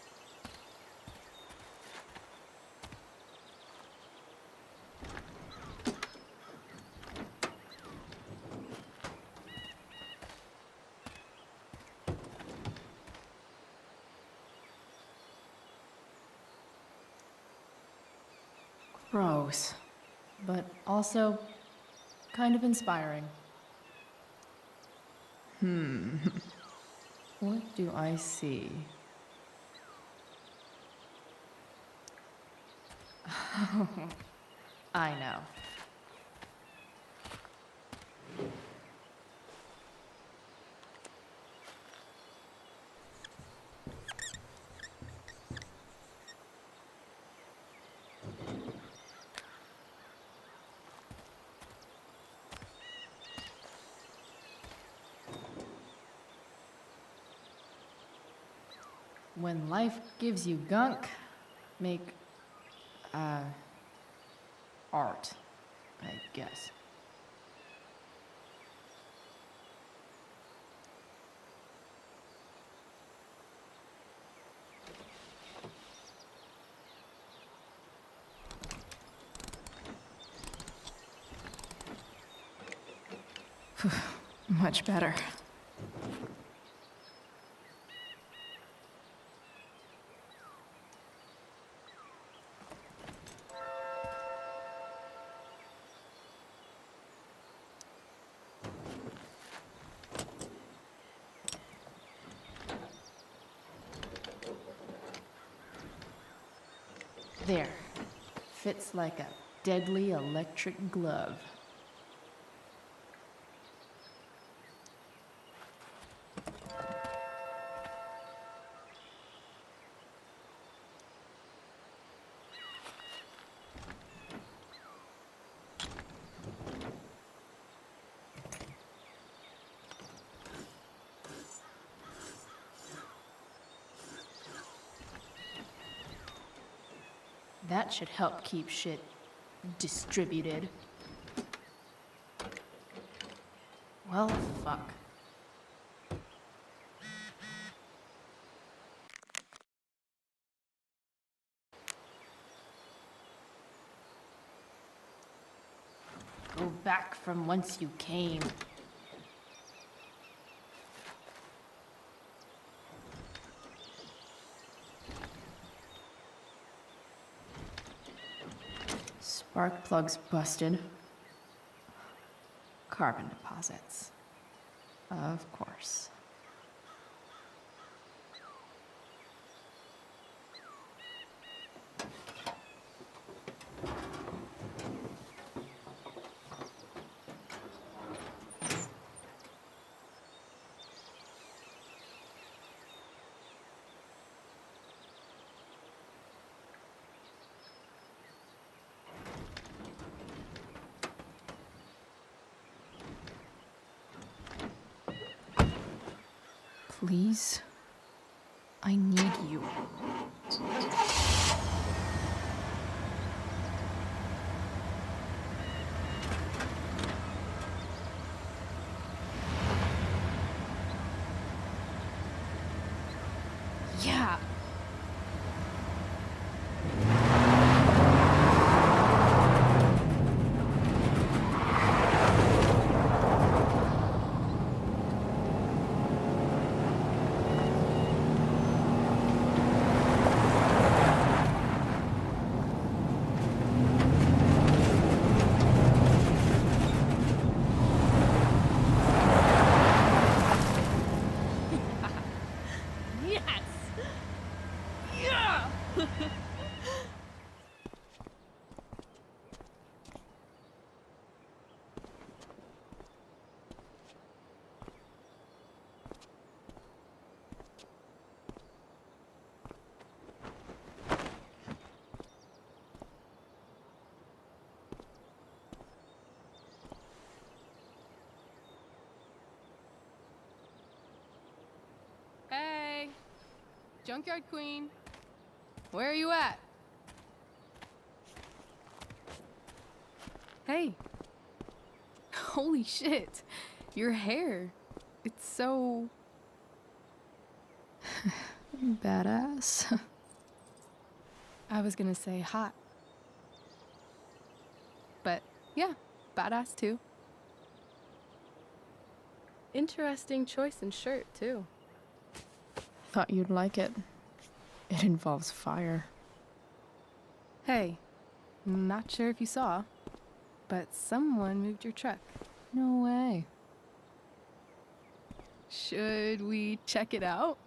Gross, but also kind of inspiring. What do I see? I know. When life gives you gunk, make, art, I guess. Much better. There. Fits like a deadly electric glove. That should help keep shit distributed. Well, fuck. Go back from whence you came. Spark plugs busted. Carbon deposits. Of course. Please, I need you. Yeah. Junkyard Queen. Where are you at? Hey. Holy shit. Your hair. It's so... badass. I was gonna say hot. But yeah, badass too. Interesting choice in shirt too. Thought you'd like it. It involves fire. Hey, not sure if you saw, but someone moved your truck. No way. Should we check it out?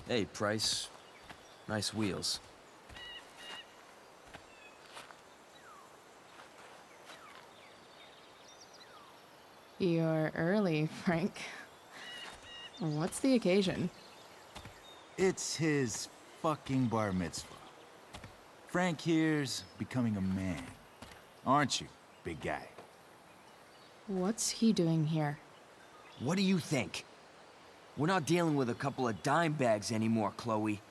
Hey, Price. Nice wheels. You're early, Frank. What's the occasion? It's his fucking bar mitzvah. Frank here's becoming a man. Aren't you, big guy? What's he doing here? What do you think? We're not dealing with a couple of dime bags anymore, Chloe.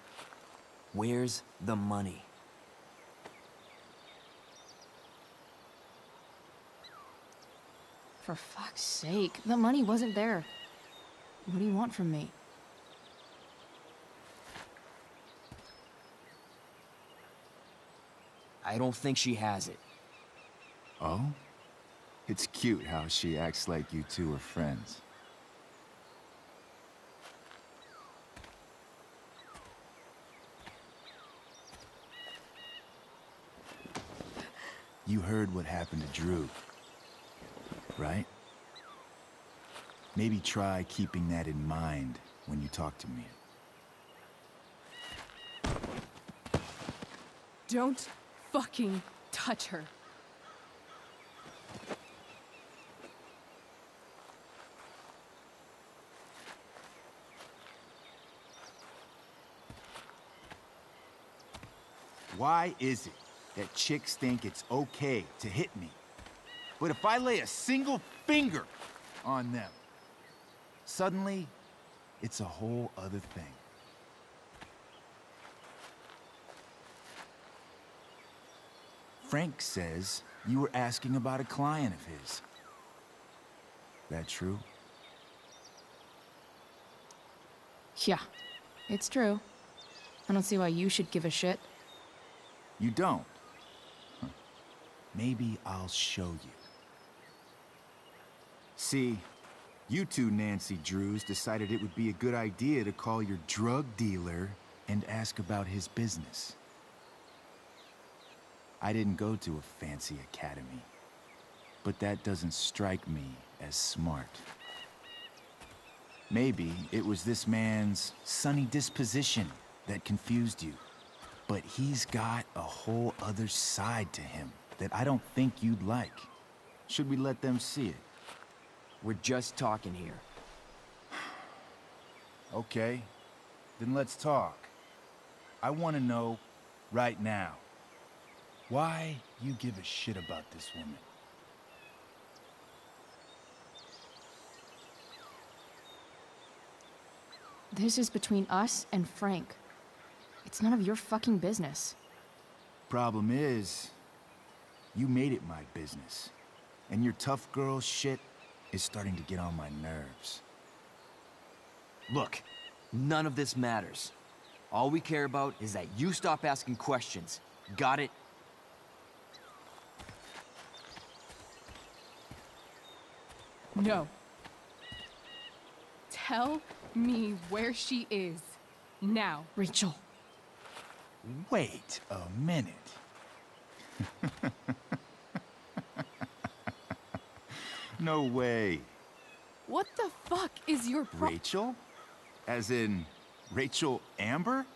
Where's the money? For fuck's sake, the money wasn't there. What do you want from me? I don't think she has it. Oh? It's cute how she acts like you two are friends. You heard what happened to Drew, right? Maybe try keeping that in mind when you talk to me. Don't fucking touch her. Why is it that chicks think it's okay to hit me? But if I lay a single finger on them, suddenly, it's a whole other thing. Frank says you were asking about a client of his. That true? Yeah, it's true. I don't see why you should give a shit. You don't? Huh. Maybe I'll show you. See, you two Nancy Drews decided it would be a good idea to call your drug dealer and ask about his business. I didn't go to a fancy academy, but that doesn't strike me as smart. Maybe it was this man's sunny disposition that confused you. But he's got a whole other side to him that I don't think you'd like. Should we let them see it? We're just talking here. Okay, then let's talk. I want to know right now why you give a shit about this woman. This is between us and Frank. It's none of your fucking business. Problem is, you made it my business. And your tough girl shit is starting to get on my nerves. Look, none of this matters. All we care about is that you stop asking questions. Got it? No. Tell me where she is. Now. Rachel. Wait a minute. No way. What the fuck is your Rachel? As in, Rachel Amber?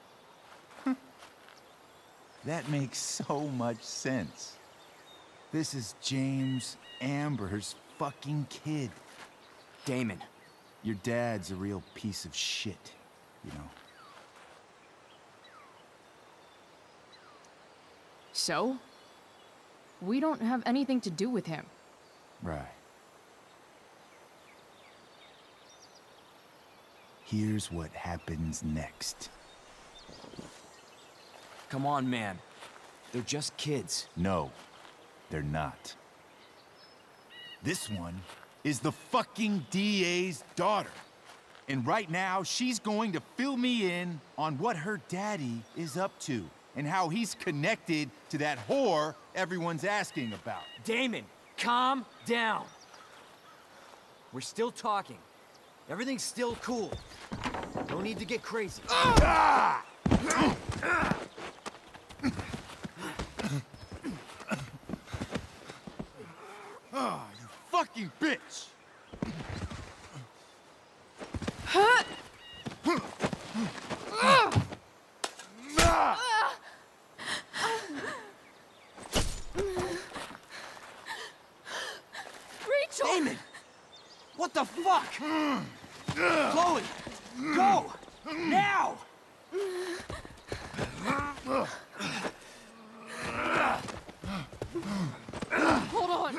That makes so much sense. This is James Amber's fucking kid. Damon. Your dad's a real piece of shit, you know. So? We don't have anything to do with him. Right. Here's what happens next. Come on, man. They're just kids. No, they're not. This one is the fucking DA's daughter. And right now, she's going to fill me in on what her daddy is up to and how he's connected to that whore everyone's asking about. Damon, calm down. We're still talking. Everything's still cool. No need to get crazy. Ah! Oh, you fucking bitch! Rachel! Damon! What the fuck? Chloe! Go! Now! Hold on!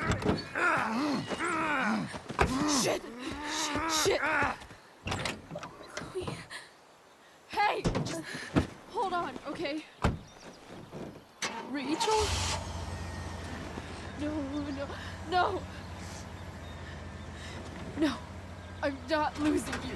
Shit! Shit! Chloe. Hey! Just hold on, okay? Rachel? No, no, no! No, I'm not losing you.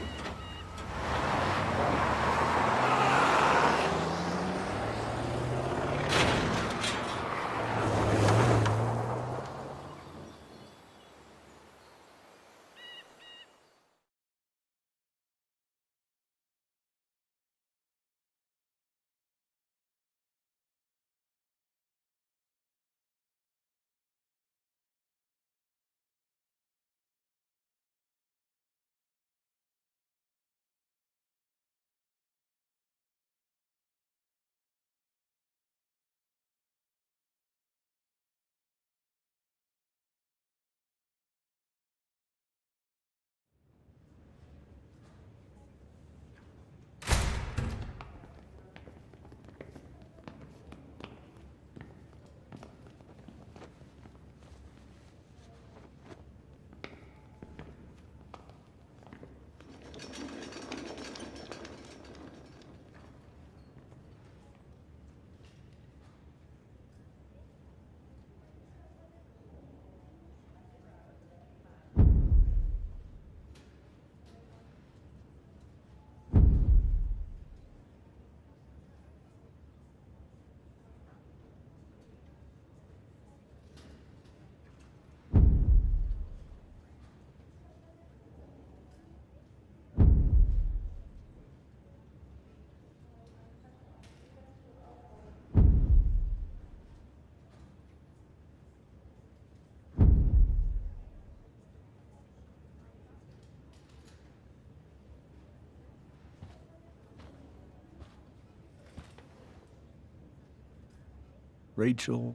Rachel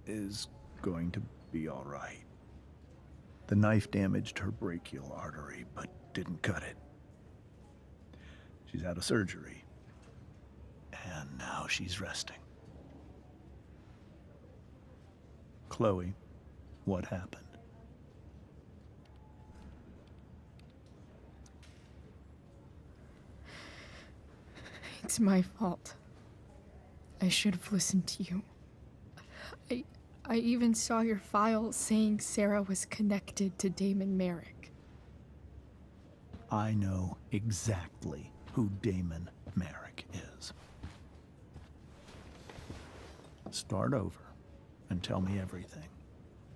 is going to be all right. The knife damaged her brachial artery, but didn't cut it. She's had a surgery, and now she's resting. Chloe, what happened? It's my fault. I should have listened to you. I even saw your file saying Sarah was connected to Damon Merrick. I know exactly who Damon Merrick is. Start over and tell me everything.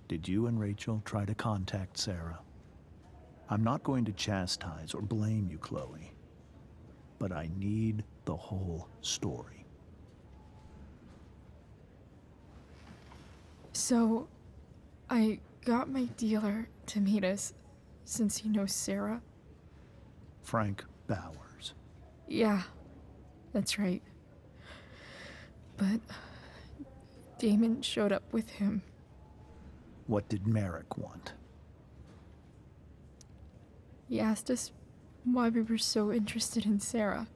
Did you and Rachel try to contact Sarah? I'm not going to chastise or blame you, Chloe, but I need the whole story. So, I got my dealer to meet us, since he knows Sarah. Frank Bowers. Yeah, that's right. But Damon showed up with him. What did Merrick want? He asked us why we were so interested in Sarah.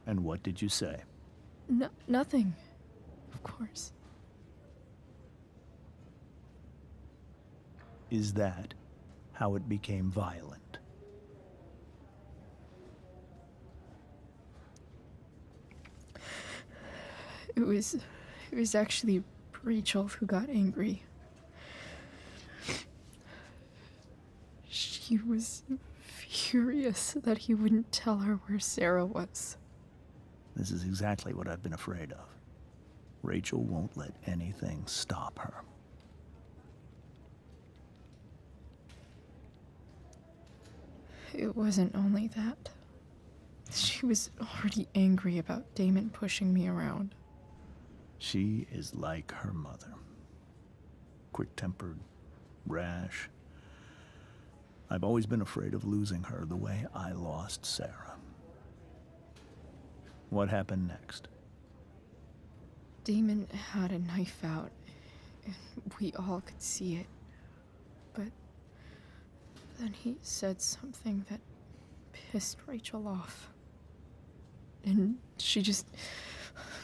And what did you say? Nothing, of course. Is that how it became violent? It was actually Rachel who got angry. She was furious that he wouldn't tell her where Sarah was. This is exactly what I've been afraid of. Rachel won't let anything stop her. It wasn't only that. She was already angry about Damon pushing me around. She is like her mother. Quick-tempered, rash. I've always been afraid of losing her the way I lost Sarah. What happened next? Damon had a knife out, and we all could see it. But then he said something that pissed Rachel off. And she just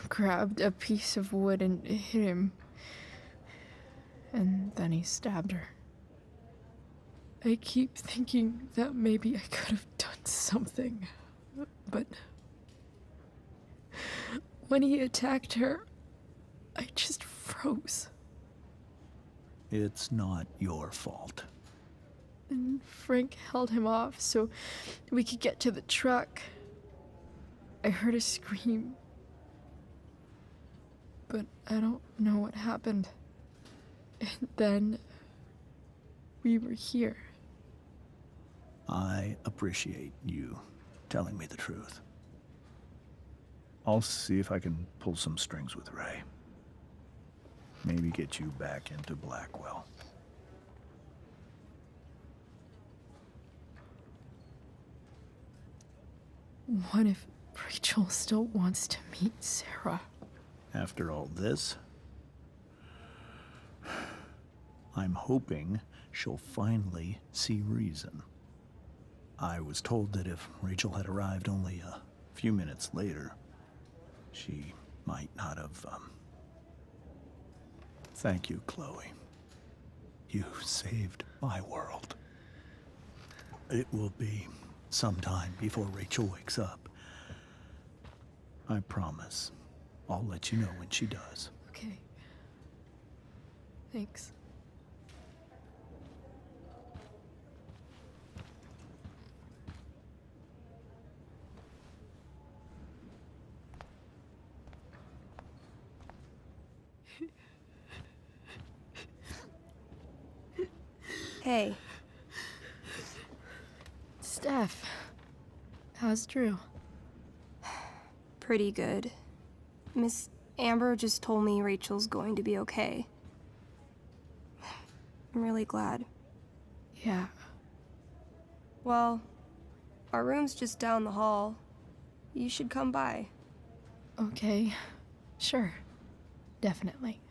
grabbed a piece of wood and hit him. And then he stabbed her. I keep thinking that maybe I could have done something, but when he attacked her, I just froze. It's not your fault. And Frank held him off so we could get to the truck. I heard a scream, but I don't know what happened. And then we were here. I appreciate you telling me the truth. I'll see if I can pull some strings with Ray. Maybe get you back into Blackwell. What if Rachel still wants to meet Sarah? After all this, I'm hoping she'll finally see reason. I was told that if Rachel had arrived only a few minutes later, she might not have, Thank you, Chloe. You saved my world. It will be some time before Rachel wakes up. I promise. I'll let you know when she does. Okay. Thanks. Hey. Steph, how's Drew? Pretty good. Miss Amber just told me Rachel's going to be okay. I'm really glad. Yeah. Well, our room's just down the hall. You should come by. Okay. Sure. Definitely.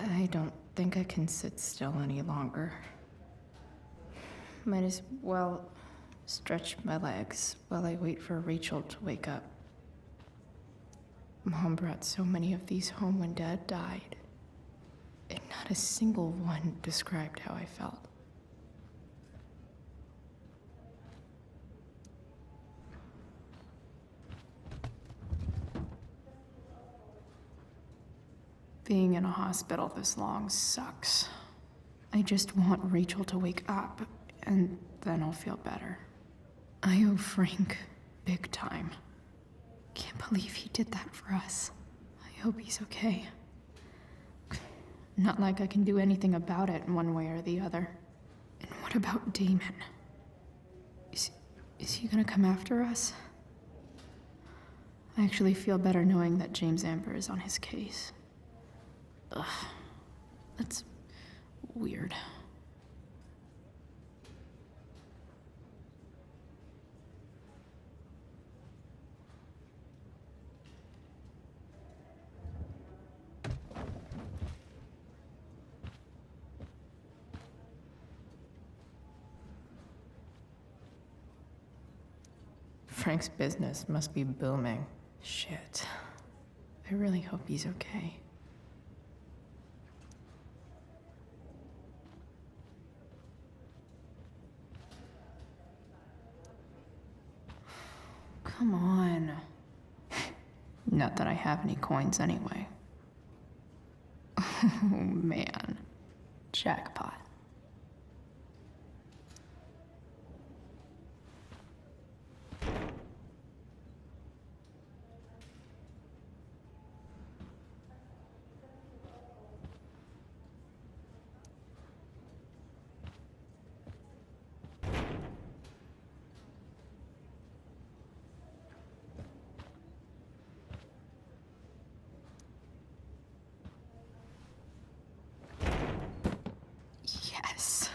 I don't think I can sit still any longer. Might as well stretch my legs while I wait for Rachel to wake up. Mom brought so many of these home when Dad died, and not a single one described how I felt. Being in a hospital this long sucks. I just want Rachel to wake up, and then I'll feel better. I owe Frank big time. Can't believe he did that for us. I hope he's okay. Not like I can do anything about it in one way or the other. And what about Damon? Is he gonna come after us? I actually feel better knowing that James Amber is on his case. Ugh, that's weird. Frank's business must be booming. Shit. I really hope he's okay. Come on. Not that I have any coins anyway. Oh man. Jackpot. Yes.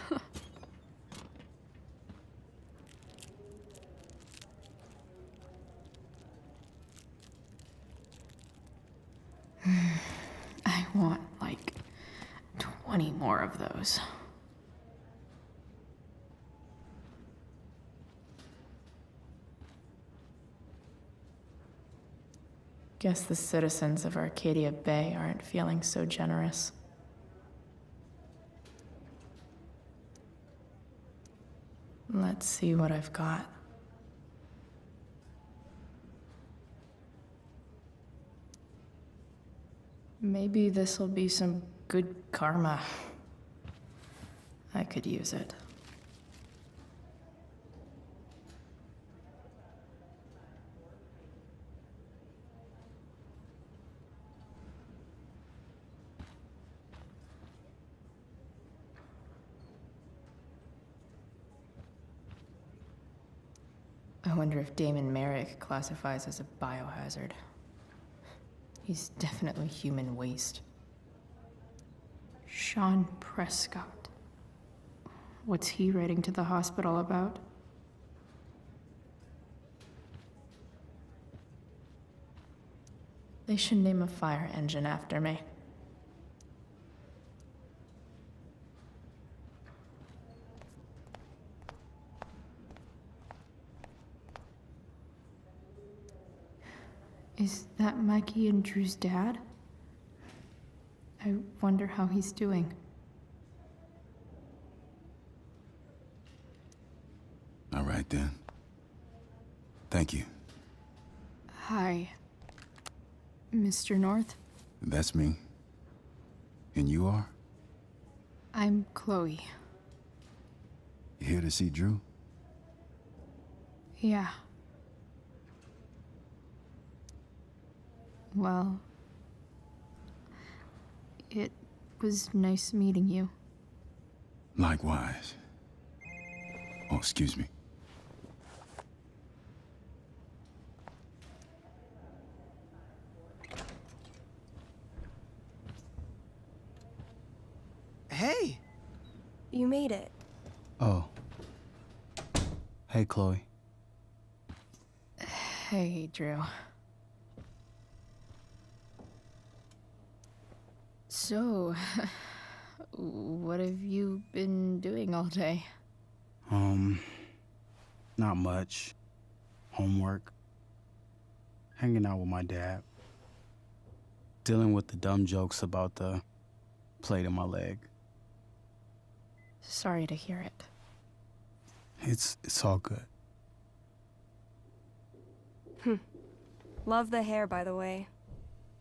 I want like 20 more of those. Guess the citizens of Arcadia Bay aren't feeling so generous. Let's see what I've got. Maybe this'll be some good karma. I could use it. I wonder if Damon Merrick classifies as a biohazard. He's definitely human waste. Sean Prescott. What's he writing to the hospital about? They should name a fire engine after me. Is that Mikey and Drew's dad? I wonder how he's doing. All right, then. Thank you. Hi, Mr. North. That's me. And you are? I'm Chloe. You here to see Drew? Yeah. Well, it was nice meeting you. Likewise. Oh, excuse me. Hey! You made it. Oh. Hey, Chloe. Hey, Drew. So, what have you been doing all day? Not much. Homework. Hanging out with my dad. Dealing with the dumb jokes about the plate in my leg. Sorry to hear it. It's all good. Love the hair, by the way.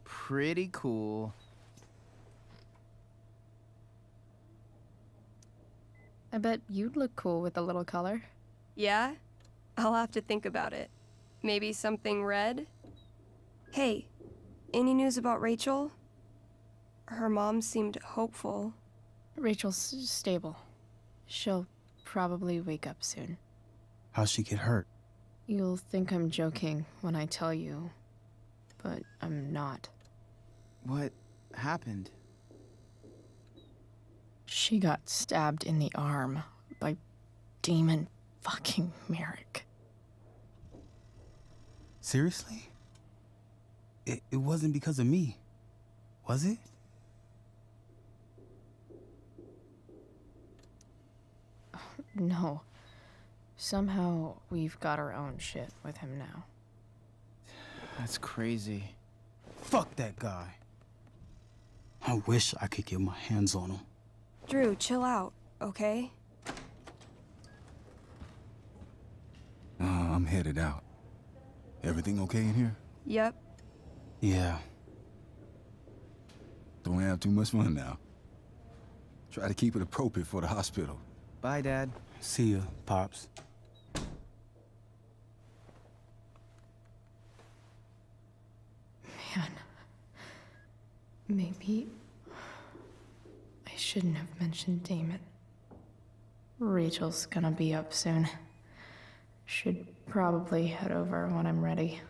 Pretty cool. I bet you'd look cool with a little color. Yeah? I'll have to think about it. Maybe something red? Hey, any news about Rachel? Her mom seemed hopeful. Rachel's stable. She'll probably wake up soon. How'd she get hurt? You'll think I'm joking when I tell you, but I'm not. What happened? She got stabbed in the arm by Damon fucking Merrick. Seriously? It wasn't because of me, was it? No. Somehow, we've got our own shit with him now. That's crazy. Fuck that guy. I wish I could get my hands on him. Drew, chill out, okay? I'm headed out. Everything okay in here? Yep. Yeah. Don't have too much fun now. Try to keep it appropriate for the hospital. Bye, Dad. See ya, Pops. Man. Maybe I shouldn't have mentioned Damon. Rachel's gonna be up soon. Should probably head over when I'm ready.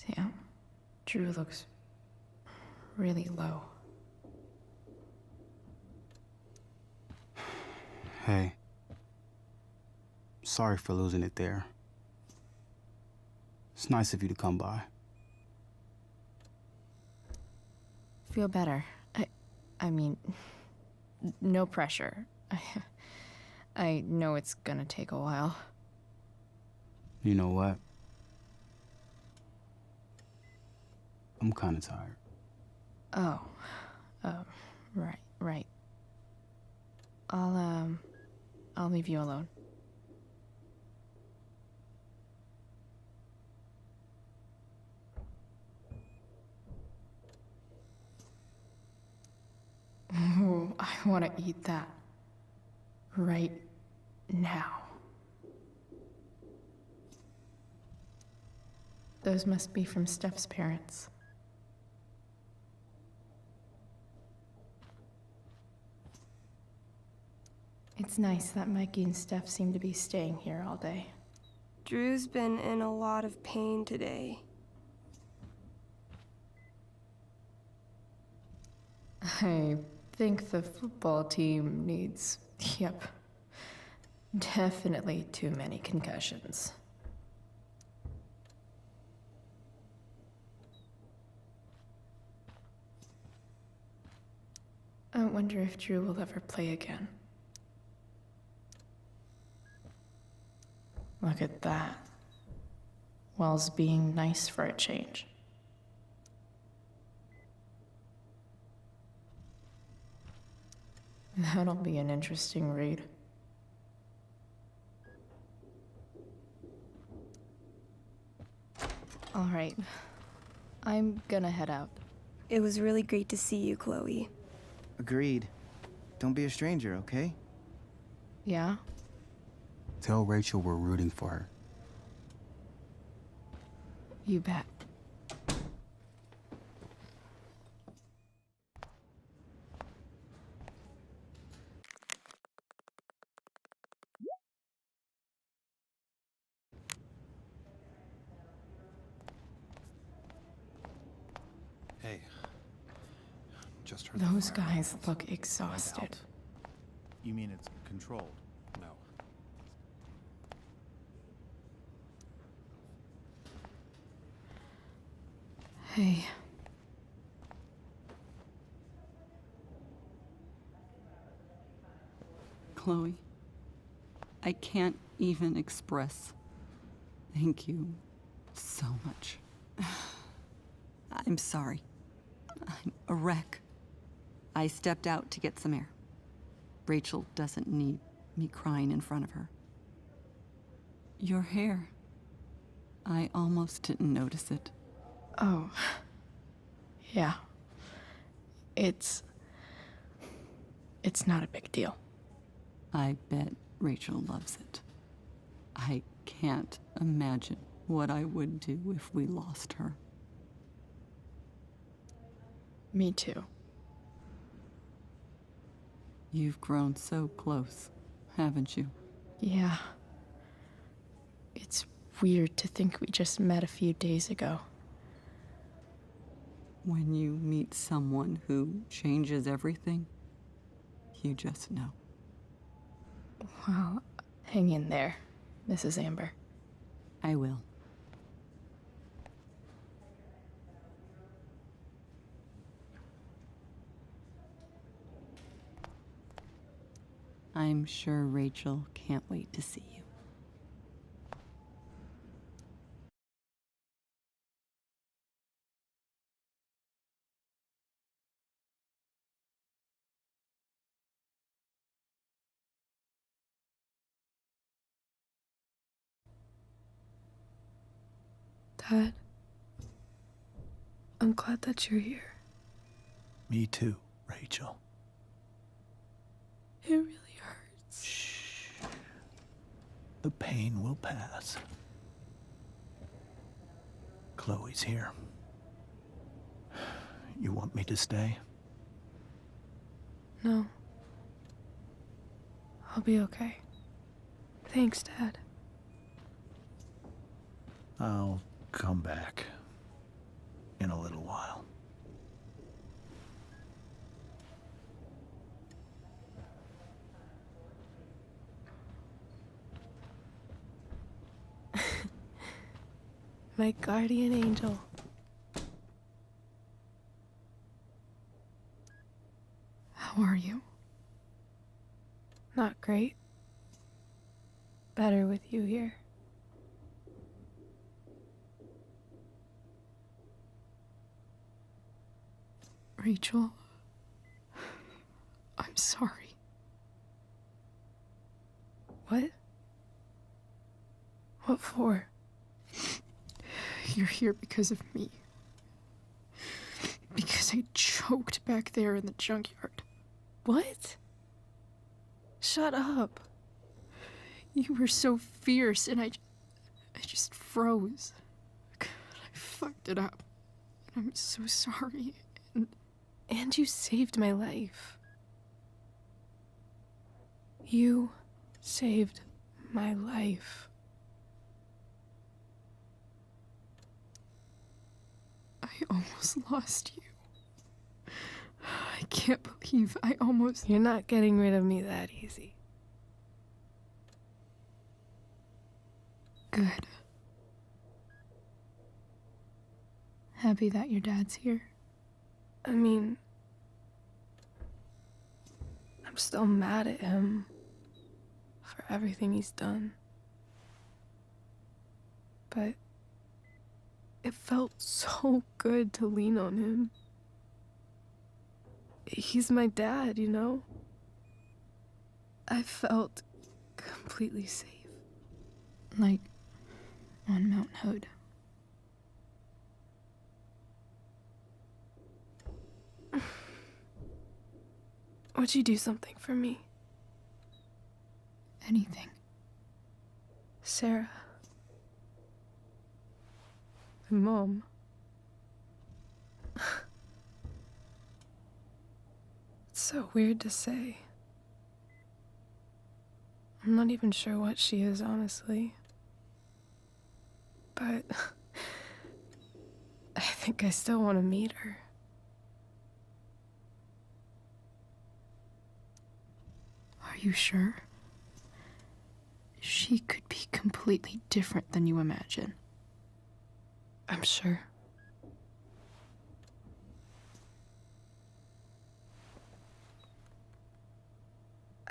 Damn. Drew looks really low. Hey. Sorry for losing it there. It's nice of you to come by. Feel better. I mean, no pressure. I know it's gonna take a while. You know what? I'm kinda tired. Oh, right. I'll leave you alone. Ooh, I want to eat that right now. Those must be from Steph's parents. It's nice that Mikey and Steph seem to be staying here all day. Drew's been in a lot of pain today. I think the football team needs, definitely too many concussions. I wonder if Drew will ever play again. Look at that. Wells being nice for a change. That'll be an interesting read. All right. I'm gonna head out. It was really great to see you, Chloe. Agreed. Don't be a stranger, okay? Yeah? Tell Rachel we're rooting for her. You bet. Hey. Just heard Those guys look exhausted. You mean it's controlled? No. Hey. Chloe, I can't even express thank you so much. I'm sorry. I'm a wreck. I stepped out to get some air. Rachel doesn't need me crying in front of her. Your hair. I almost didn't notice it. Oh. Yeah. It's not a big deal. I bet Rachel loves it. I can't imagine what I would do if we lost her. Me too. You've grown so close, haven't you? Yeah. It's weird to think we just met a few days ago. When you meet someone who changes everything, you just know. Well, hang in there, Mrs. Amber. I will. I'm sure Rachel can't wait to see you. Dad, I'm glad that you're here. Me too, Rachel. It really hurts. Shh. The pain will pass. Chloe's here. You want me to stay? No. I'll be okay. Thanks, Dad. I'll come back in a little while. My guardian angel. How are you? Not great. Better with you here. Rachel, I'm sorry. What? What for? You're here because of me. Because I choked back there in the junkyard. What? Shut up. You were so fierce and I just froze. God, I fucked it up. I'm so sorry. And you saved my life. You saved my life. I almost lost you. I can't believe I almost... You're not getting rid of me that easy. Good. Happy that your dad's here. I mean, I'm still mad at him for everything he's done. But it felt so good to lean on him. He's my dad, you know? I felt completely safe. Like on Mount Hood. Would you do something for me? Anything. Sarah. My mom. It's so weird to say. I'm not even sure what she is, honestly. But I think I still want to meet her. Are you sure? She could be completely different than you imagine. I'm sure.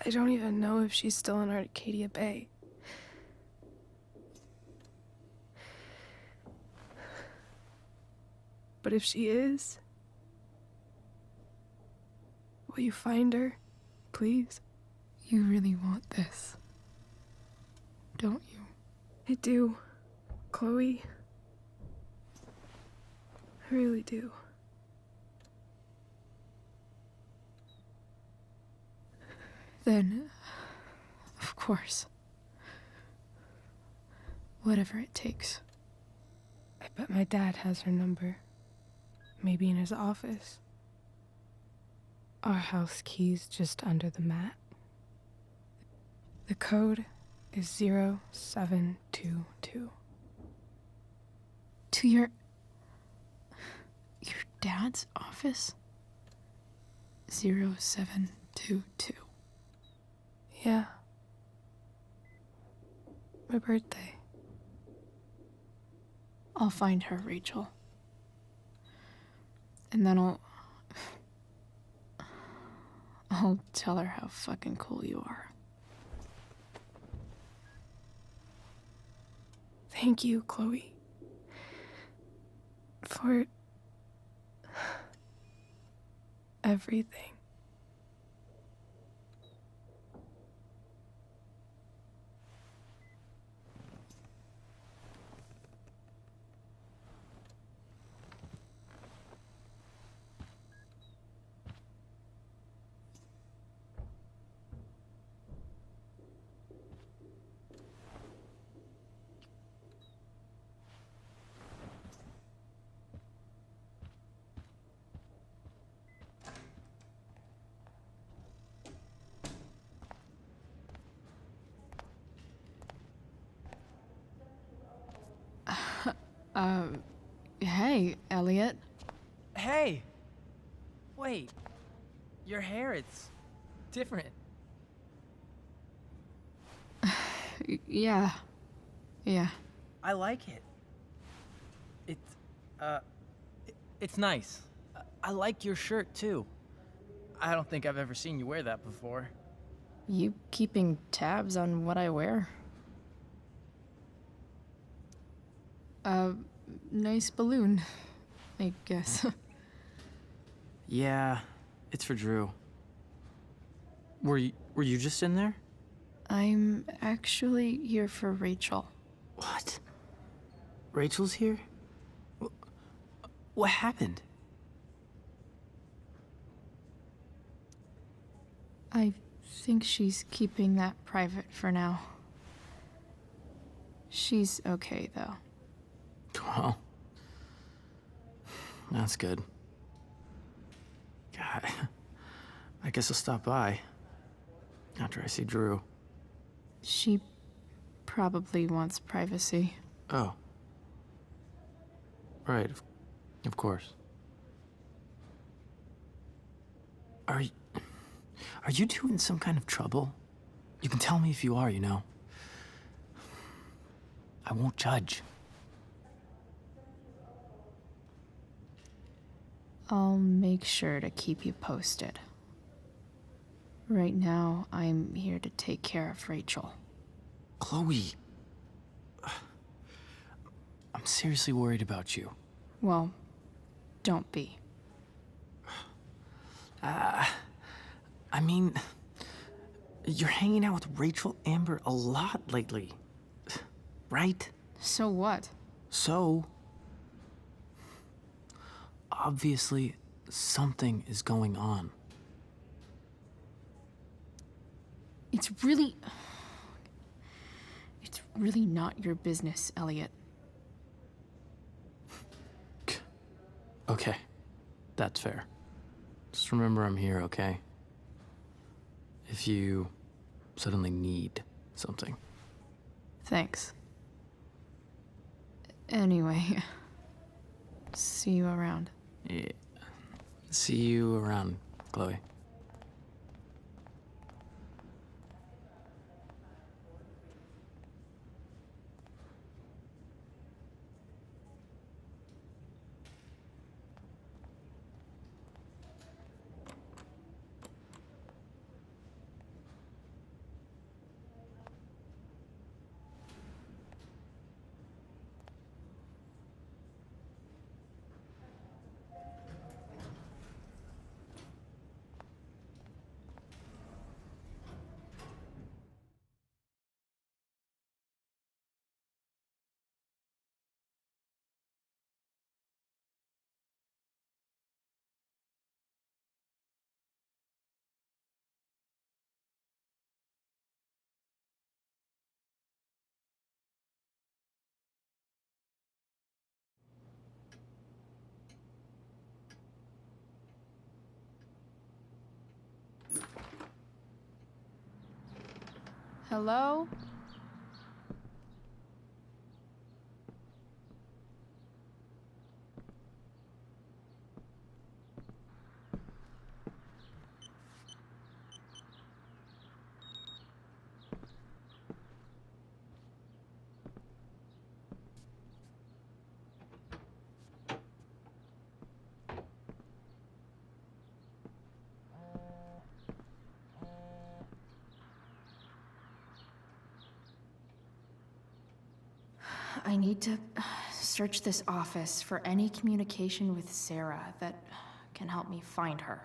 I don't even know if she's still in Arcadia Bay. But if she is, will you find her, please? You really want this, don't you? I do, Chloe. I really do. Then, of course. Whatever it takes. I bet my dad has her number. Maybe in his office. Our house key's just under the mat. The code is 0722. To your dad's office? 0722. Yeah. My birthday. I'll find her, Rachel. And then I'll tell her how fucking cool you are. Thank you, Chloe. For everything. Hey, Elliot. Hey! Wait. Your hair, it's different. Yeah. I like it. It's nice. I like your shirt, too. I don't think I've ever seen you wear that before. You keeping tabs on what I wear? Nice balloon, I guess. Yeah, it's for Drew. Were you just in there? I'm actually here for Rachel. What? Rachel's here? What happened? I think she's keeping that private for now. She's okay, though. Well, that's good. God, I guess I'll stop by after I see Drew. She probably wants privacy. Oh. Right, of course. Are you two in some kind of trouble? You can tell me if you are, you know. I won't judge. I'll make sure to keep you posted. Right now, I'm here to take care of Rachel. Chloe. I'm seriously worried about you. Well, don't be. I mean, you're hanging out with Rachel Amber a lot lately, right? So what? So, obviously, something is going on. It's really not your business, Elliot. Okay, that's fair. Just remember I'm here, okay? If you suddenly need something. Thanks. Anyway, see you around. Yeah. See you around, Chloe. Hello? I need to search this office for any communication with Sarah that can help me find her.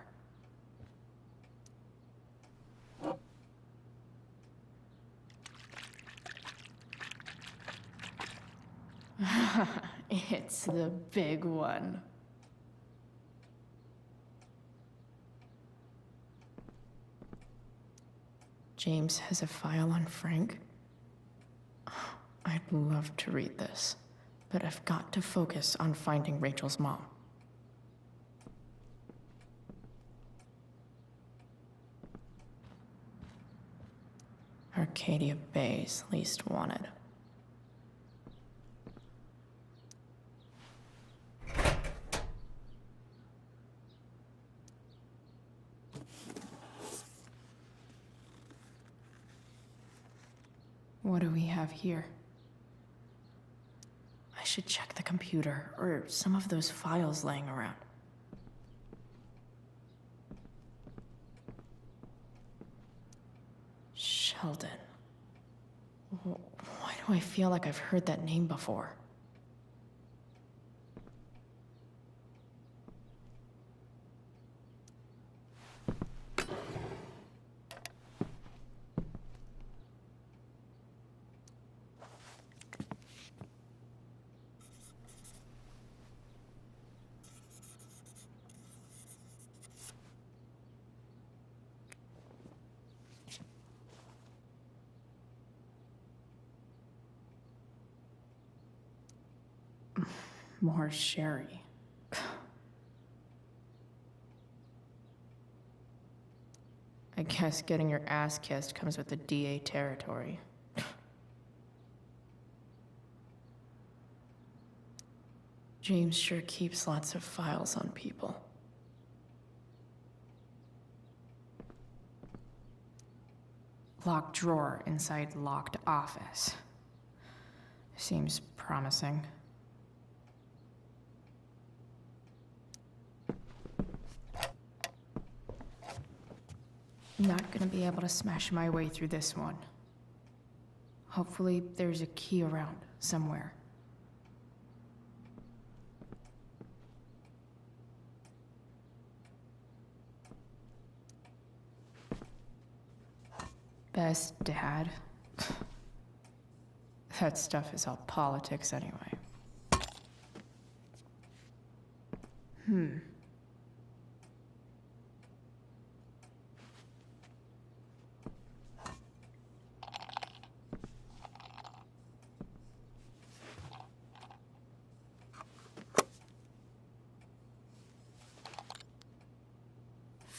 It's the big one. James has a file on Frank. I'd love to read this, but I've got to focus on finding Rachel's mom. Arcadia Bay's least wanted. What do we have here? I should check the computer or some of those files laying around. Sheldon. Why do I feel like I've heard that name before? More sherry. I guess getting your ass kissed comes with the DA territory. James sure keeps lots of files on people. Locked drawer inside locked office. Seems promising. Not gonna be able to smash my way through this one. Hopefully there's a key around somewhere. Best dad. That stuff is all politics anyway.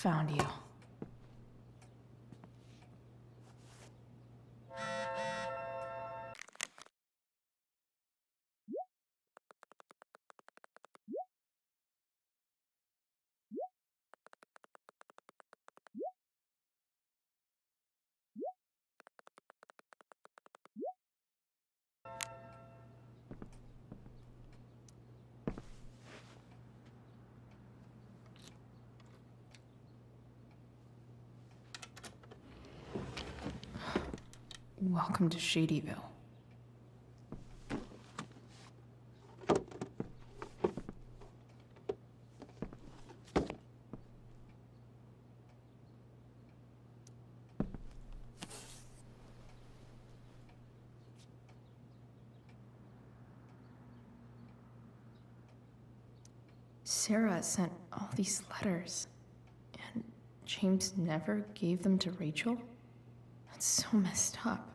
Found you. Welcome to Shadyville. Sarah sent all these letters, and James never gave them to Rachel? That's so messed up.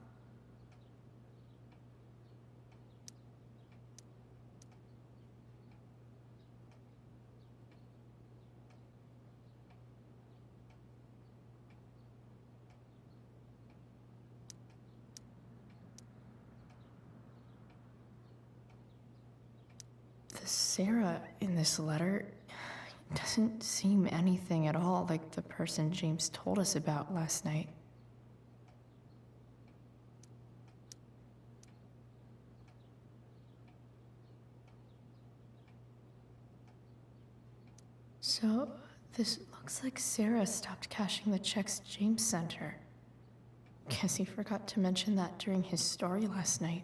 The Sarah in this letter doesn't seem anything at all like the person James told us about last night. So, this looks like Sarah stopped cashing the checks James sent her. Guess he forgot to mention that during his story last night.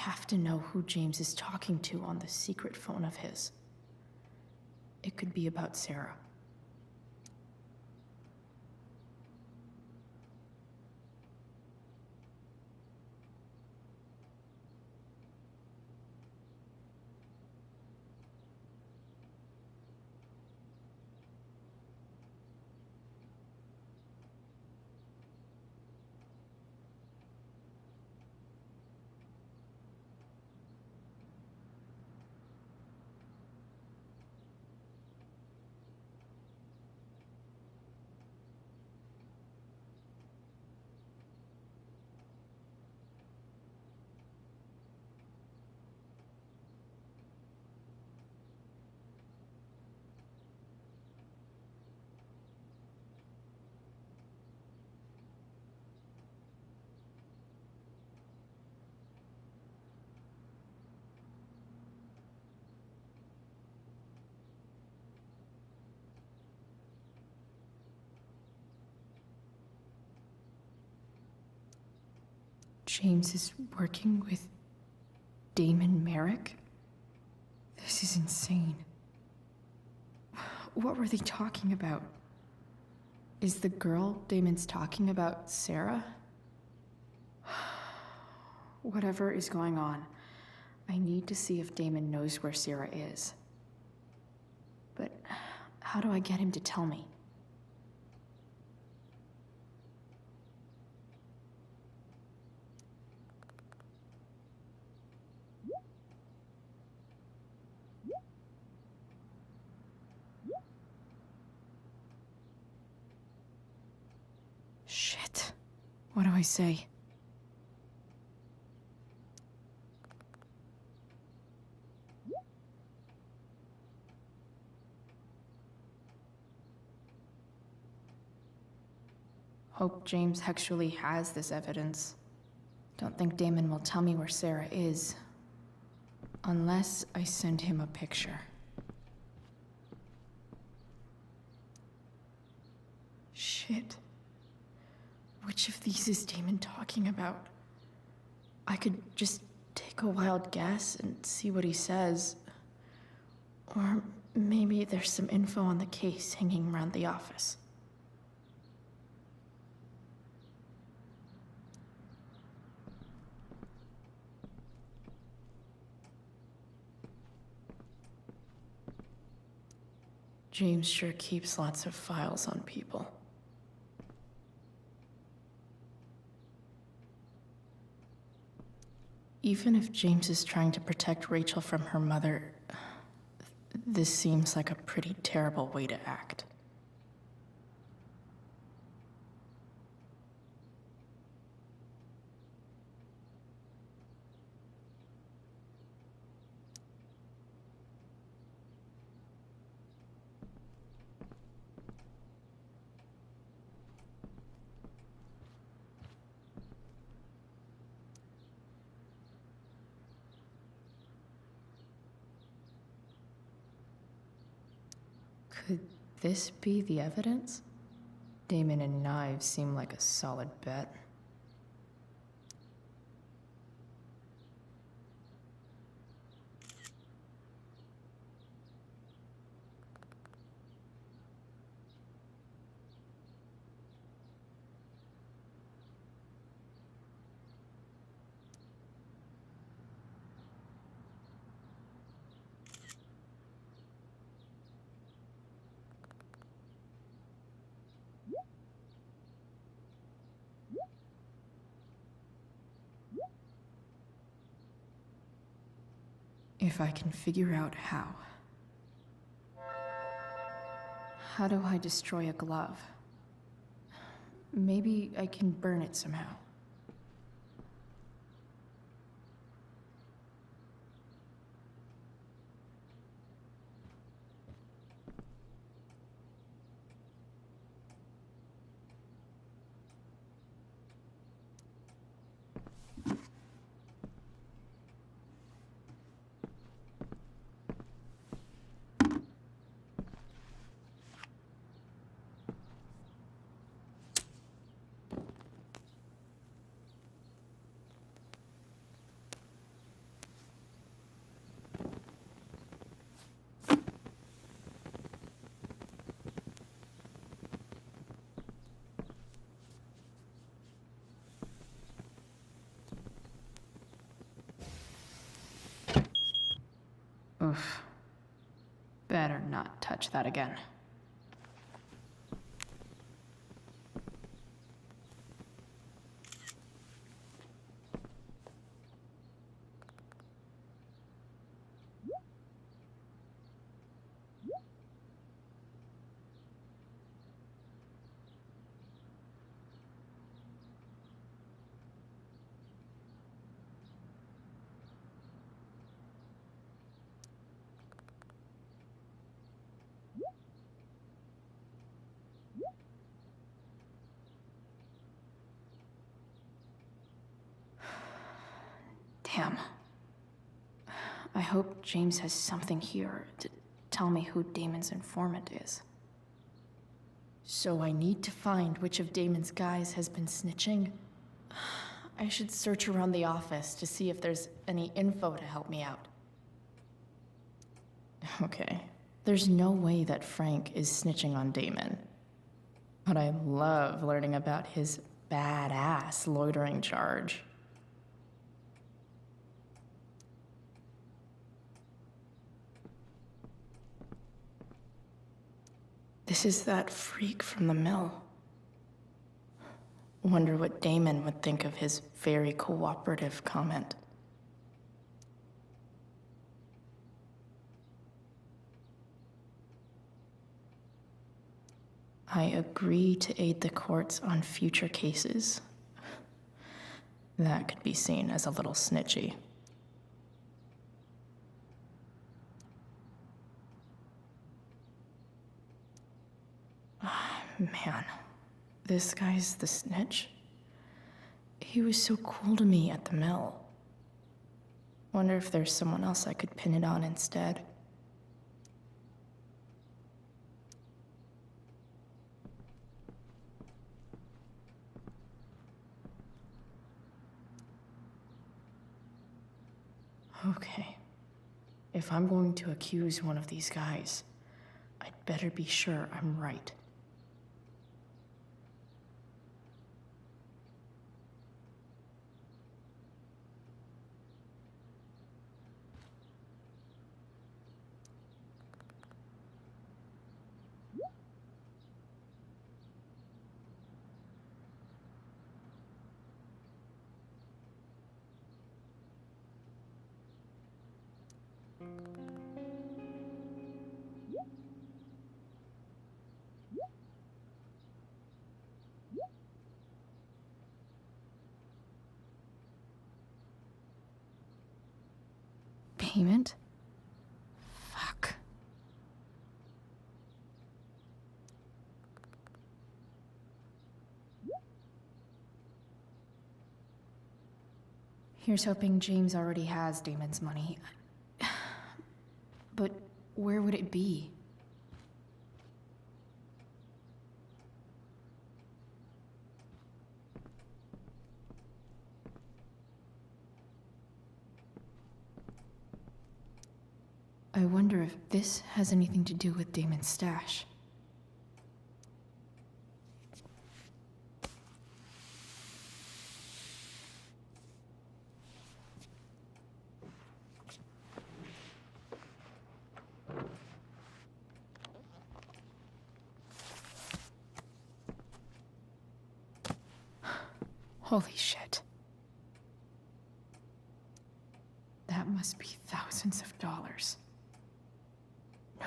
have to know who James is talking to on the secret phone of his. It could be about Sarah. James is working with Damon Merrick? This is insane. What were they talking about? Is the girl Damon's talking about Sarah? Whatever is going on, I need to see if Damon knows where Sarah is. But how do I get him to tell me? Shit. What do I say? Hope James actually has this evidence. Don't think Damon will tell me where Sarah is. Unless I send him a picture. Shit. Which of these is Damon talking about? I could just take a wild guess and see what he says. Or maybe there's some info on the case hanging around the office. James sure keeps lots of files on people. Even if James is trying to protect Rachel from her mother, this seems like a pretty terrible way to act. Could this be the evidence? Damon and knives seem like a solid bet. If I can figure out how. How do I destroy a glove? Maybe I can burn it somehow. Oof. Better not touch that again. Damn. I hope James has something here to tell me who Damon's informant is. So I need to find which of Damon's guys has been snitching. I should search around the office to see if there's any info to help me out. Okay, there's no way that Frank is snitching on Damon. But I love learning about his badass loitering charge. This is that freak from the mill. Wonder what Damon would think of his very cooperative comment. I agree to aid the courts on future cases. That could be seen as a little snitchy. Man, this guy's the snitch? He was so cool to me at the mill. Wonder if there's someone else I could pin it on instead. Okay. If I'm going to accuse one of these guys, I'd better be sure I'm right. Payment? Fuck. Here's hoping James already has Damon's money. But where would it be? I wonder if this has anything to do with Damon's stash. Holy shit. That must be thousands of dollars.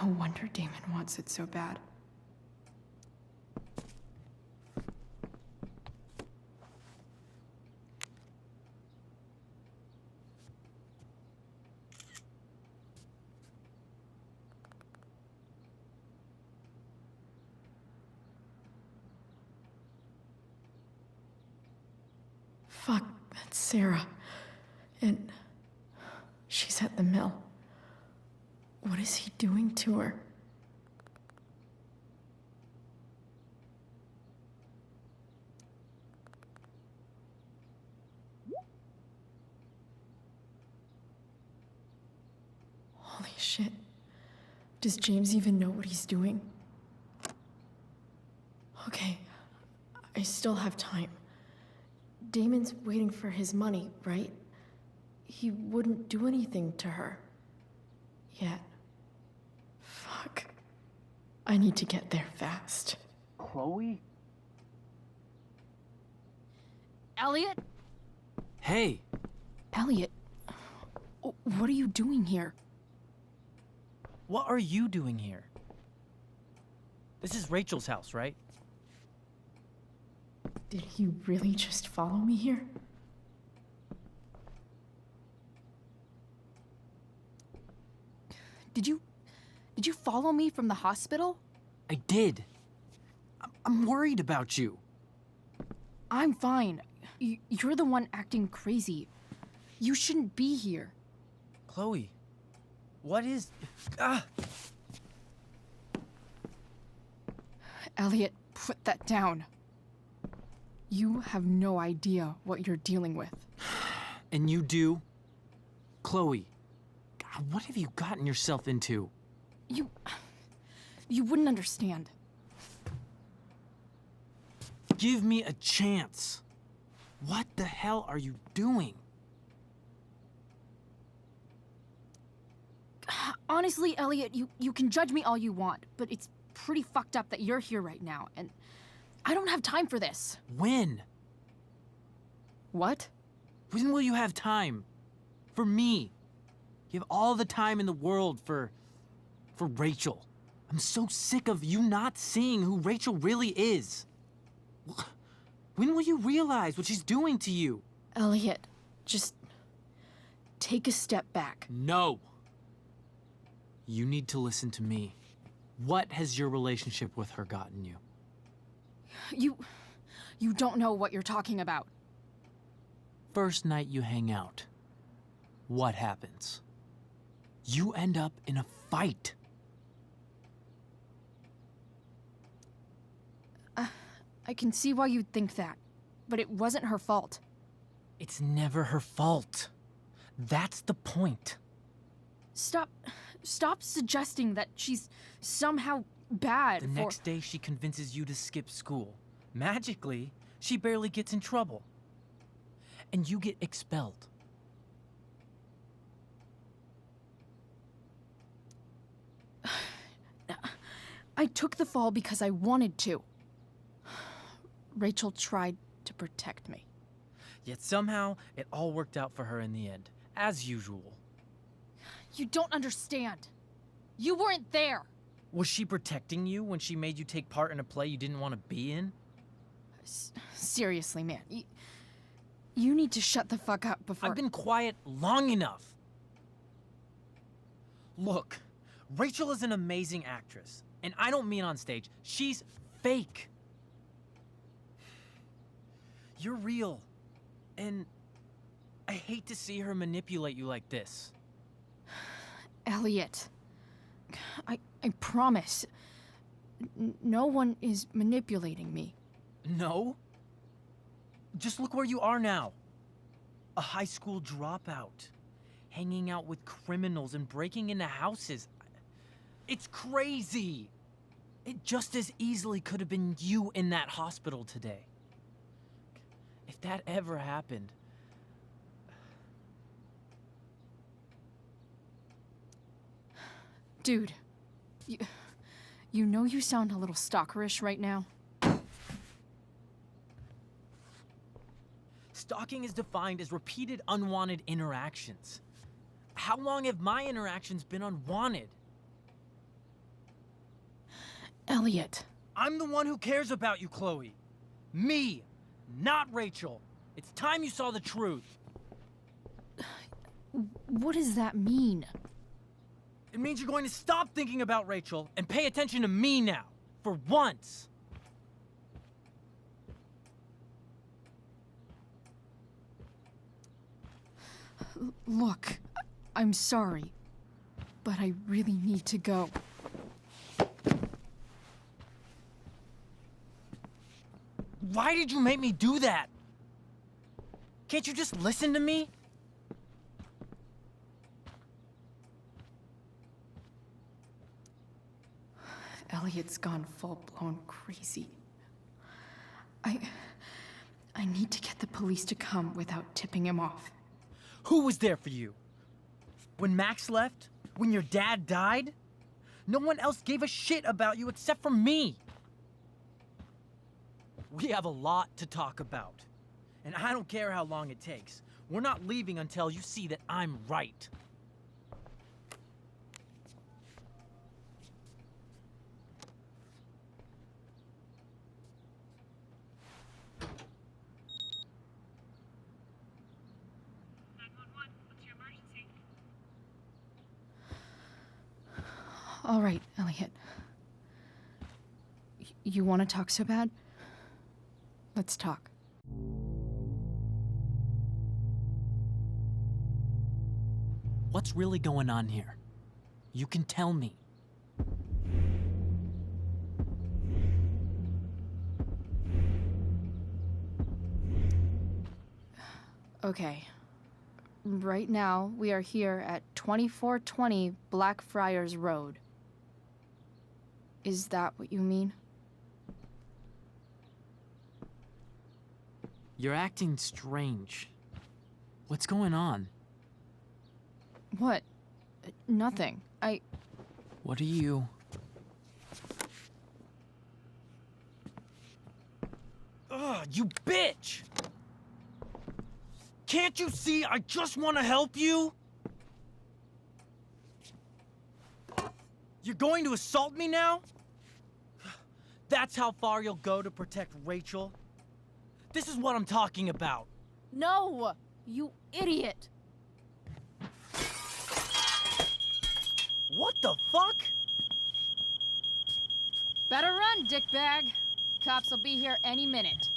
No wonder Damon wants it so bad. Fuck, that's Sarah. And she's at the mill. What is he doing to her? Holy shit. Does James even know what he's doing? Okay, I still have time. Damon's waiting for his money, right? He wouldn't do anything to her. yet. Fuck. I need to get there fast. Chloe? Elliot? Hey! Elliot, what are you doing here? What are you doing here? This is Rachel's house, right? Did he really just follow me here? Did you follow me from the hospital? I did. I'm worried about you. I'm fine. You're the one acting crazy. You shouldn't be here. Chloe, what is... Ah! Elliot, put that down. You have no idea what you're dealing with. And you do? Chloe, God, what have you gotten yourself into? You wouldn't understand. Give me a chance. What the hell are you doing? Honestly, Elliot, you can judge me all you want, but it's pretty fucked up that you're here right now, and I don't have time for this. When? What? When will you have time? For me. You have all the time in the world for Rachel. I'm so sick of you not seeing who Rachel really is. When will you realize what she's doing to you? Elliot, just take a step back. No. You need to listen to me. What has your relationship with her gotten you? You don't know what you're talking about. First night you hang out, what happens? You end up in a fight. I can see why you'd think that, but it wasn't her fault. It's never her fault. That's the point. Stop suggesting that she's somehow bad. The next day she convinces you to skip school. Magically, she barely gets in trouble. And you get expelled. I took the fall because I wanted to. Rachel tried to protect me. Yet somehow, it all worked out for her in the end, as usual. You don't understand. You weren't there. Was she protecting you when she made you take part in a play you didn't want to be in? Seriously, man. You need to shut the fuck up before... I've been quiet long enough. Look, Rachel is an amazing actress. And I don't mean on stage. She's fake. You're real. And I hate to see her manipulate you like this. Elliot, I promise. No one is manipulating me. No? Just look where you are now. A high school dropout. Hanging out with criminals and breaking into houses. It's crazy. It just as easily could have been you in that hospital today. If that ever happened... Dude, you know you sound a little stalkerish right now. Stalking is defined as repeated unwanted interactions. How long have my interactions been unwanted? Elliot. I'm the one who cares about you, Chloe. Me, not Rachel. It's time you saw the truth. What does that mean? It means you're going to stop thinking about Rachel and pay attention to me now, for once. Look, I'm sorry, but I really need to go. Why did you make me do that? Can't you just listen to me? Elliot's gone full-blown crazy. I need to get the police to come without tipping him off. Who was there for you? When Max left? When your dad died, no one else gave a shit about you except for me. We have a lot to talk about. And I don't care how long it takes. We're not leaving until you see that I'm right. All right, Elliot. You want to talk so bad? Let's talk. What's really going on here? You can tell me. Okay. Right now, we are here at 2420 Blackfriars Road. Is that what you mean? You're acting strange. What's going on? What? Nothing. What are you... Ugh, you bitch! Can't you see I just want to help you? You're going to assault me now? That's how far you'll go to protect Rachel? This is what I'm talking about. No! You idiot! What the fuck? Better run, dickbag. Cops will be here any minute.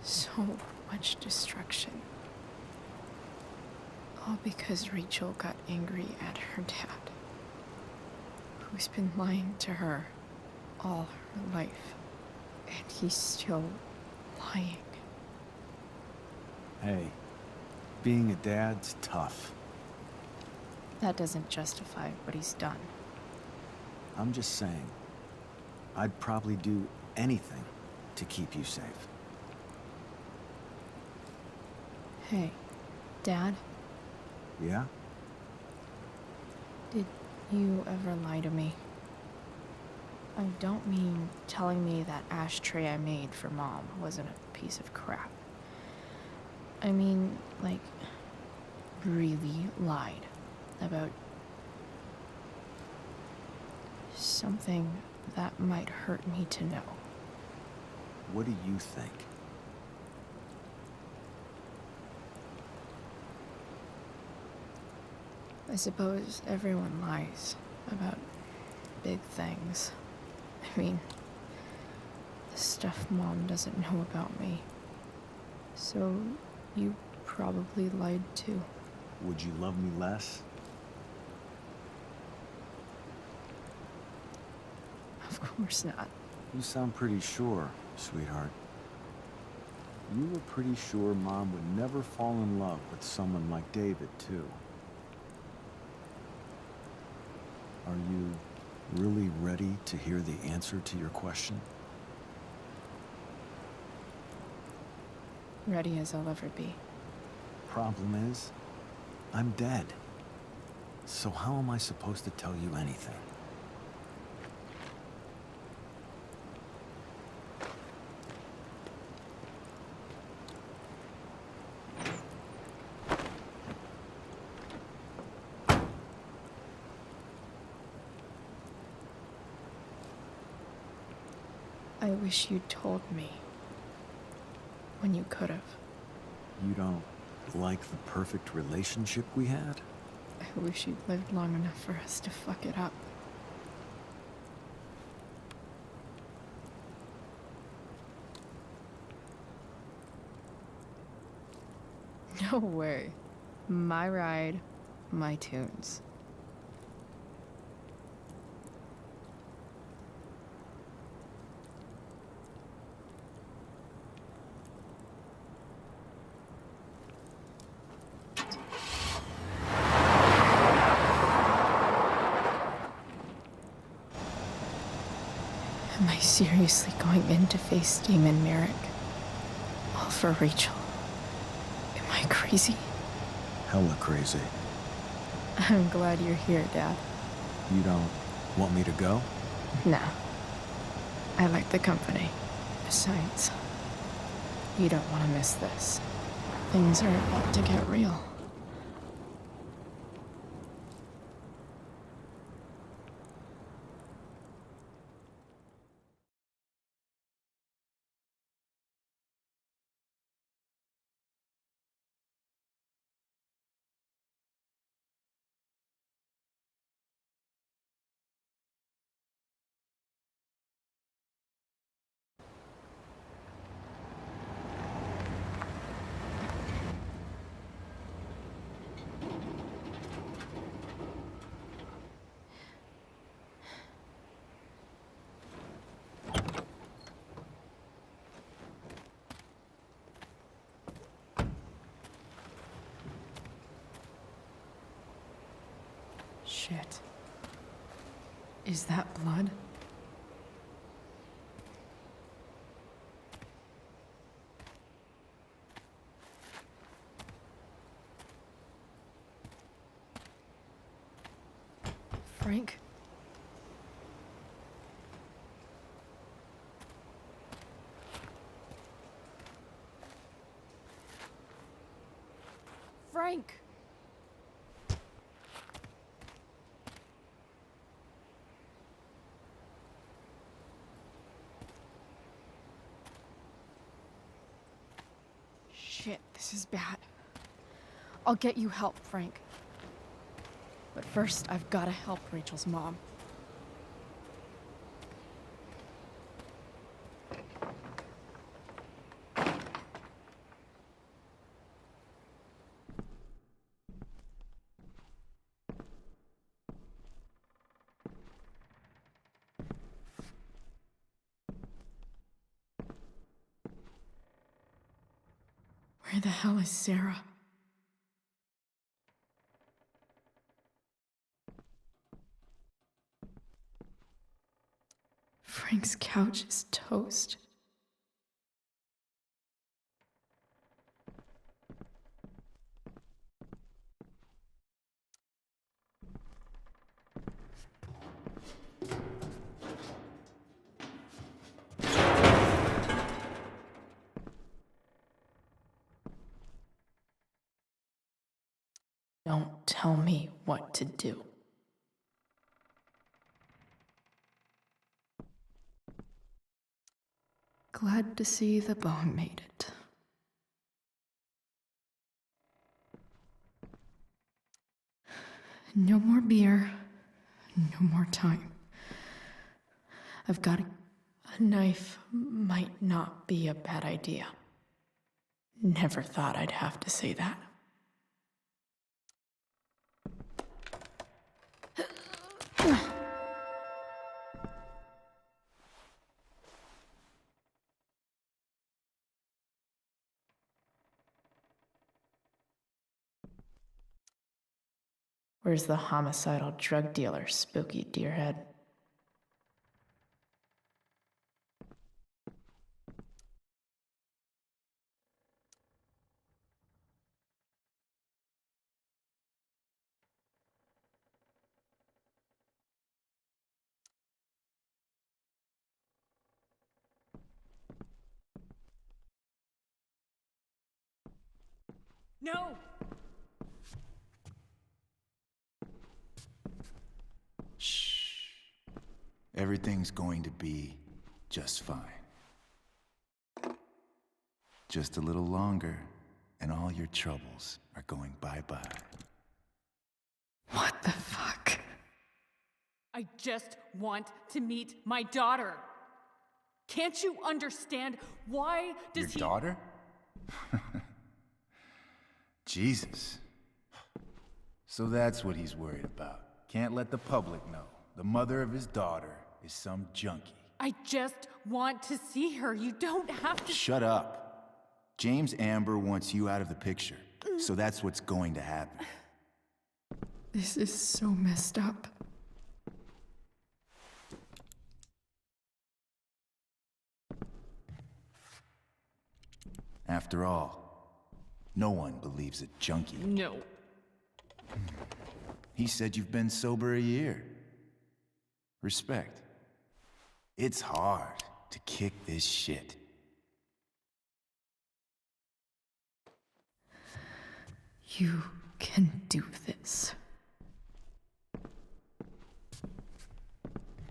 So much destruction. All because Rachel got angry at her dad, who's been lying to her all her life. And he's still lying. Hey, being a dad's tough. That doesn't justify what he's done. I'm just saying, I'd probably do anything to keep you safe. Hey, Dad? Yeah? Did you ever lie to me? I don't mean telling me that ashtray I made for Mom wasn't a piece of crap. I mean, like, really lied about something that might hurt me to know. What do you think? I suppose everyone lies about big things. I mean, the stuff Mom doesn't know about me. So, you probably lied too. Would you love me less? Of course not. You sound pretty sure, sweetheart. You were pretty sure Mom would never fall in love with someone like David, too. Are you really ready to hear the answer to your question? Ready as I'll ever be. Problem is, I'm dead. So how am I supposed to tell you anything? I wish you'd told me. When you could have. You don't like the perfect relationship we had? I wish you'd lived long enough for us to fuck it up. No way. My ride, my tunes. Am I seriously going in to face Demon Merrick? All for Rachel? Am I crazy? Hella crazy. I'm glad you're here, Dad. You don't want me to go? No. I like the company. Besides, you don't want to miss this. Things are about to get real. Shit. Is that blood? Frank? Frank! Shit, this is bad. I'll get you help, Frank. But first, I've gotta help Rachel's mom. Where the hell is Sarah? Frank's couch is toast. Don't tell me what to do. Glad to see the bong made it. No more beer, no more time. I've got a knife might not be a bad idea. Never thought I'd have to say that. Where's the homicidal drug dealer, Spooky Deerhead? No! Shh. Everything's going to be just fine. Just a little longer, and all your troubles are going bye-bye. What the fuck? I just want to meet my daughter. Can't you understand? Why does Your daughter? Jesus. So that's what he's worried about. Can't let the public know. The mother of his daughter is some junkie. I just want to see her. You don't have to. Shut up. James Amber wants you out of the picture, so that's what's going to happen. This is so messed up. After all, no one believes a junkie. No. He said you've been sober a year. Respect. It's hard to kick this shit. You can do this.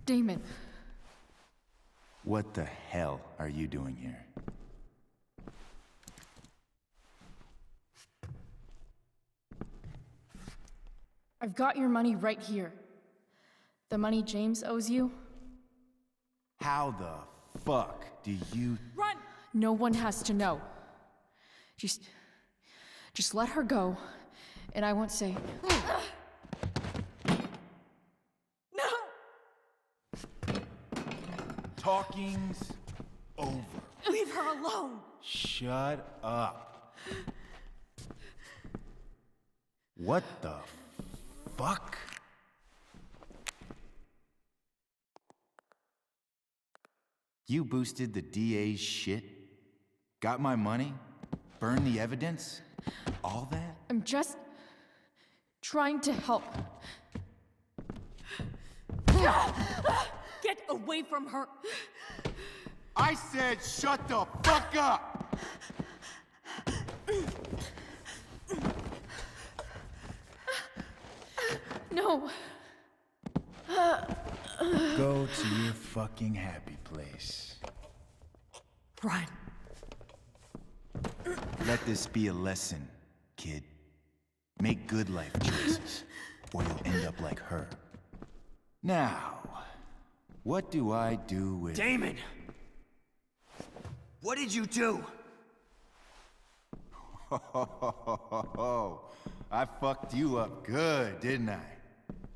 Damon. What the hell are you doing here? I've got your money right here. The money James owes you. How the fuck do you... Run! No one has to know. Just let her go, and I won't say. No! Talking's over. Leave her alone! Shut up. What the fuck? You boosted the DA's shit? Got my money? Burned the evidence? All that? I'm just trying to help. Get away from her! I said shut the fuck up! No. Go to your fucking happy place. Run. Let this be a lesson, kid. Make good life choices, or you'll end up like her. Now, what do I do with... Damon! What did you do? I fucked you up good, didn't I?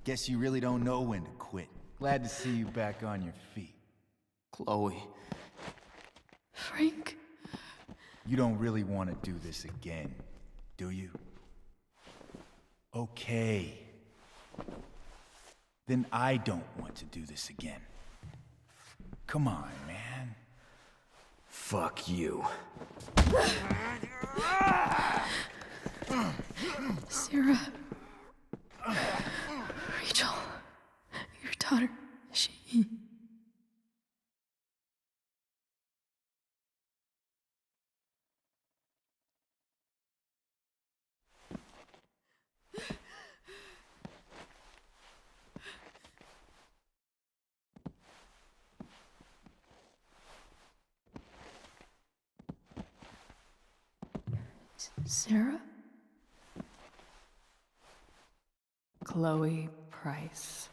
Guess you really don't know when to quit. Glad to see you back on your feet. Chloe. Frank. You don't really want to do this again, do you? Okay. Then I don't want to do this again. Come on, man. Fuck you. Sarah. Rachel. Your daughter. She... Sarah? Chloe Price.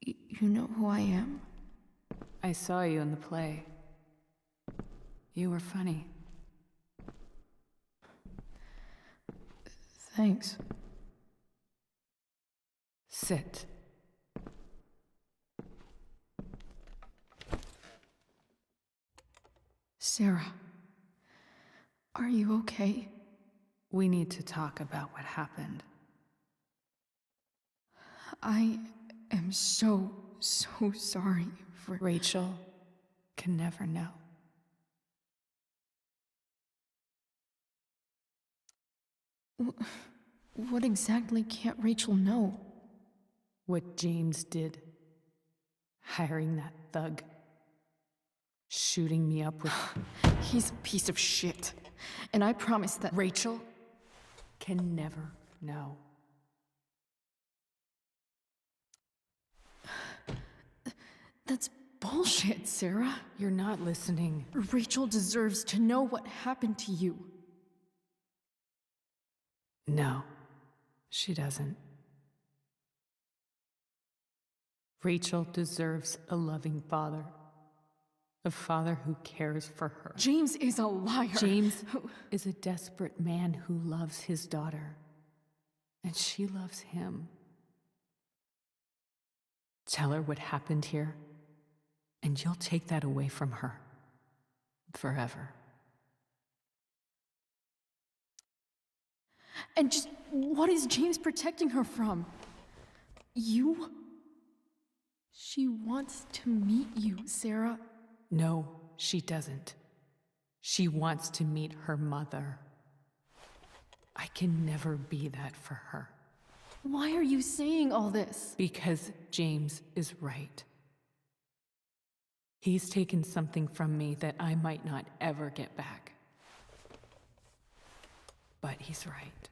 You know who I am? I saw you in the play. You were funny. Thanks. Sit. Sarah, are you okay? We need to talk about what happened. I am so sorry for... Rachel can never know. What exactly can't Rachel know? What James did. Hiring that thug. Shooting me up with... He's a piece of shit. And I promise that... Rachel can never know. That's bullshit, Sarah. You're not listening. Rachel deserves to know what happened to you. No, she doesn't. Rachel deserves a loving father. A father who cares for her. James is a liar. James is a desperate man who loves his daughter. And she loves him. Tell her what happened here, and you'll take that away from her. Forever. And just what is James protecting her from? You? She wants to meet you, Sarah. No, she doesn't. She wants to meet her mother. I can never be that for her. Why are you saying all this? Because James is right. He's taken something from me that I might not ever get back. But he's right.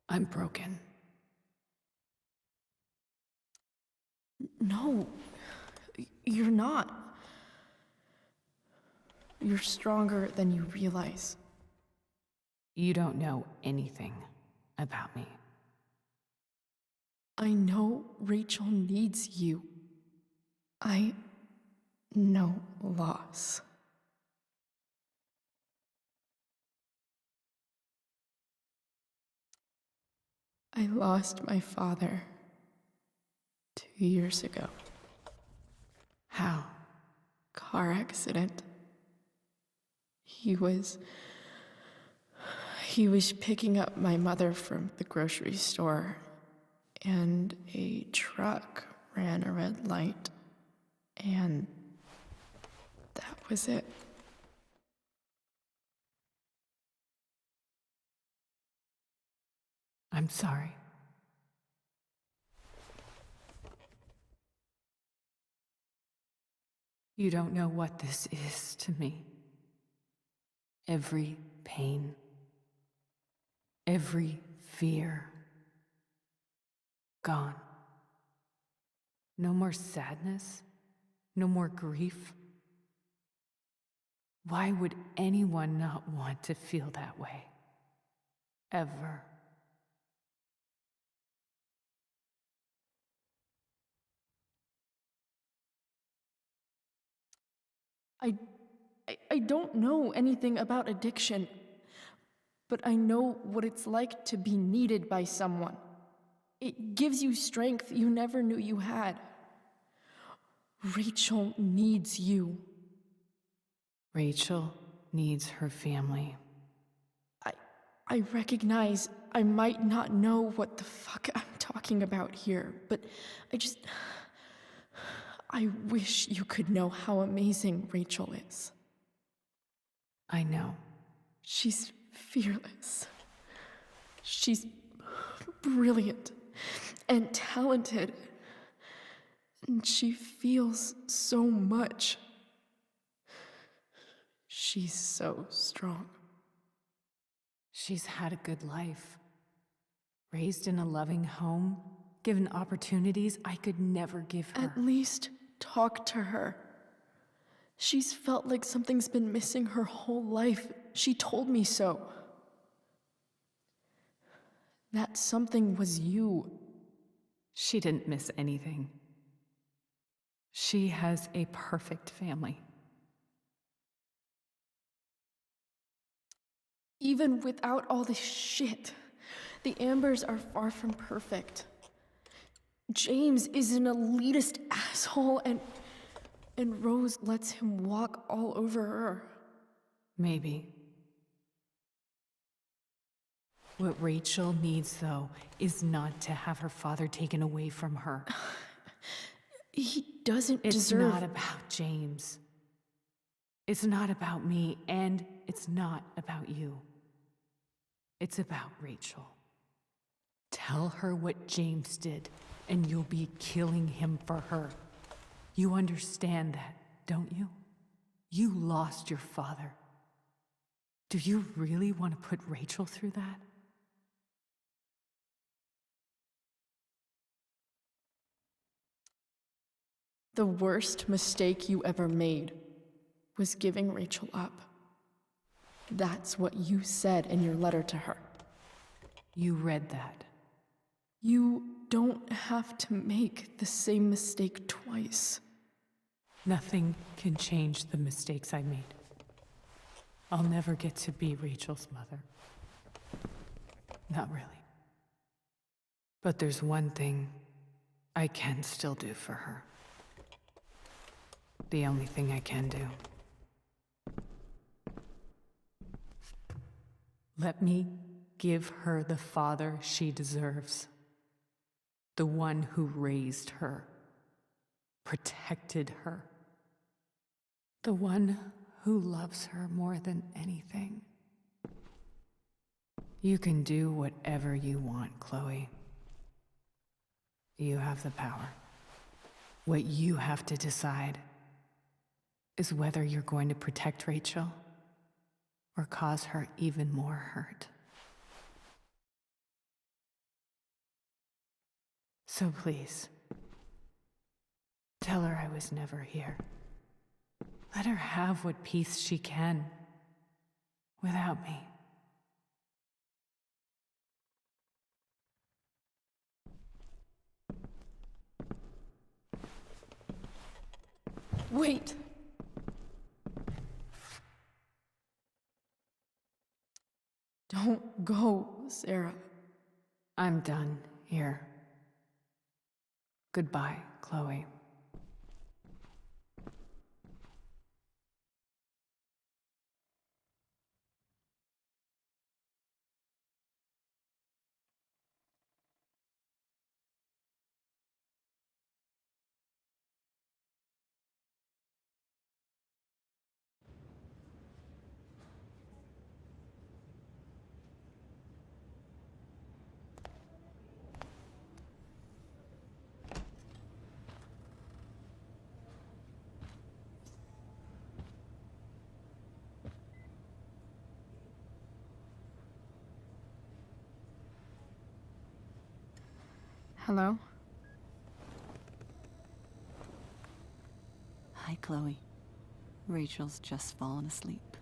I'm broken. No, you're not. You're stronger than you realize. You don't know anything about me. I know Rachel needs you. I know loss. I lost my father 2 years ago. How? Car accident. He was picking up my mother from the grocery store, and a truck ran a red light, and that was it. I'm sorry. You don't know what this is to me. Every pain, every fear, gone. No more sadness, no more grief. Why would anyone not want to feel that way? Ever. I don't know anything about addiction, but I know what it's like to be needed by someone. It gives you strength you never knew you had. Rachel needs you. Rachel needs her family. I recognize I might not know what the fuck I'm talking about here, but I wish you could know how amazing Rachel is. I know. She's fearless. She's brilliant and talented. And she feels so much. She's so strong. She's had a good life. Raised in a loving home, given opportunities I could never give her. At least talk to her. She's felt like something's been missing her whole life. She told me so. That something was you. She didn't miss anything. She has a perfect family. Even without all this shit, the Ambers are far from perfect. James is an elitist asshole, and Rose lets him walk all over her. Maybe. What Rachel needs, though, is not to have her father taken away from her. He doesn't It's deserve... not about James. It's not about me, and it's not about you. It's about Rachel. Tell her what James did, and you'll be killing him for her. You understand that, don't you? You lost your father. Do you really want to put Rachel through that? The worst mistake you ever made was giving Rachel up. That's what you said in your letter to her. You read that. You don't have to make the same mistake twice. Nothing can change the mistakes I made. I'll never get to be Rachel's mother. Not really. But there's one thing I can still do for her. The only thing I can do. Let me give her the father she deserves. The one who raised her, protected her. The one who loves her more than anything. You can do whatever you want, Chloe. You have the power. What you have to decide is whether you're going to protect Rachel or cause her even more hurt. So please, tell her I was never here. Let her have what peace she can without me. Wait! Don't go, Sarah. I'm done here. Goodbye, Chloe. Hello? Hi, Chloe. Rachel's just fallen asleep.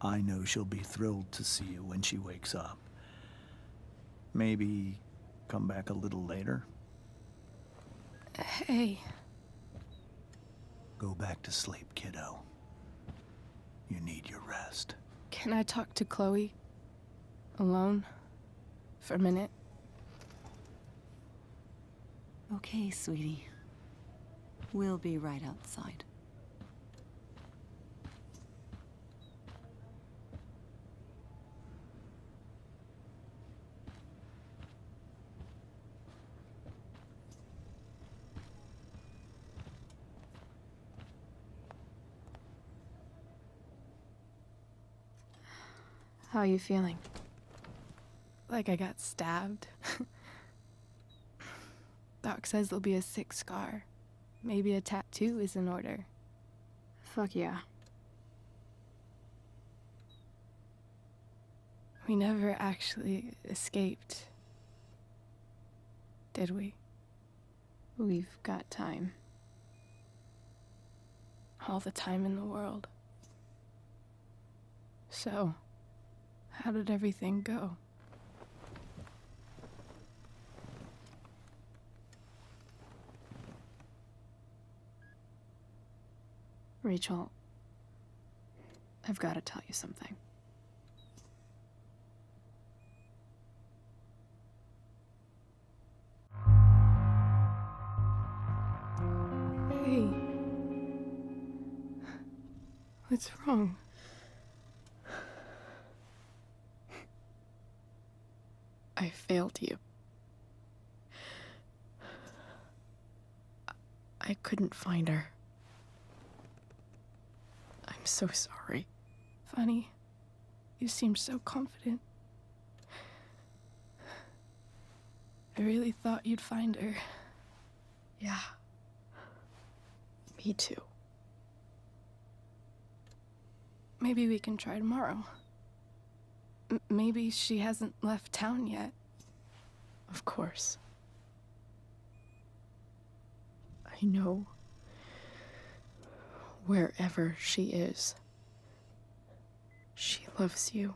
I know she'll be thrilled to see you when she wakes up. Maybe come back a little later? Hey. Go back to sleep, kiddo. You need your rest. Can I talk to Chloe? Alone? For a minute? Okay, sweetie. We'll be right outside. How are you feeling? Like I got stabbed? Doc says there'll be a sick scar. Maybe a tattoo is in order. Fuck yeah. We never actually escaped, did we? We've got time. All the time in the world. So, how did everything go? Rachel, I've got to tell you something. Hey. What's wrong? I failed you. I couldn't find her. I'm so sorry. Funny, you seemed so confident. I really thought you'd find her. Yeah. Me too. Maybe we can try tomorrow. Maybe she hasn't left town yet. Of course. I know wherever she is, she loves you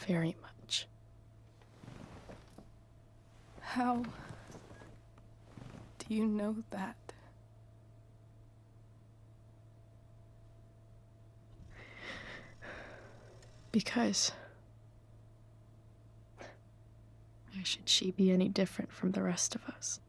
very much. How do you know that? Because why should she be any different from the rest of us?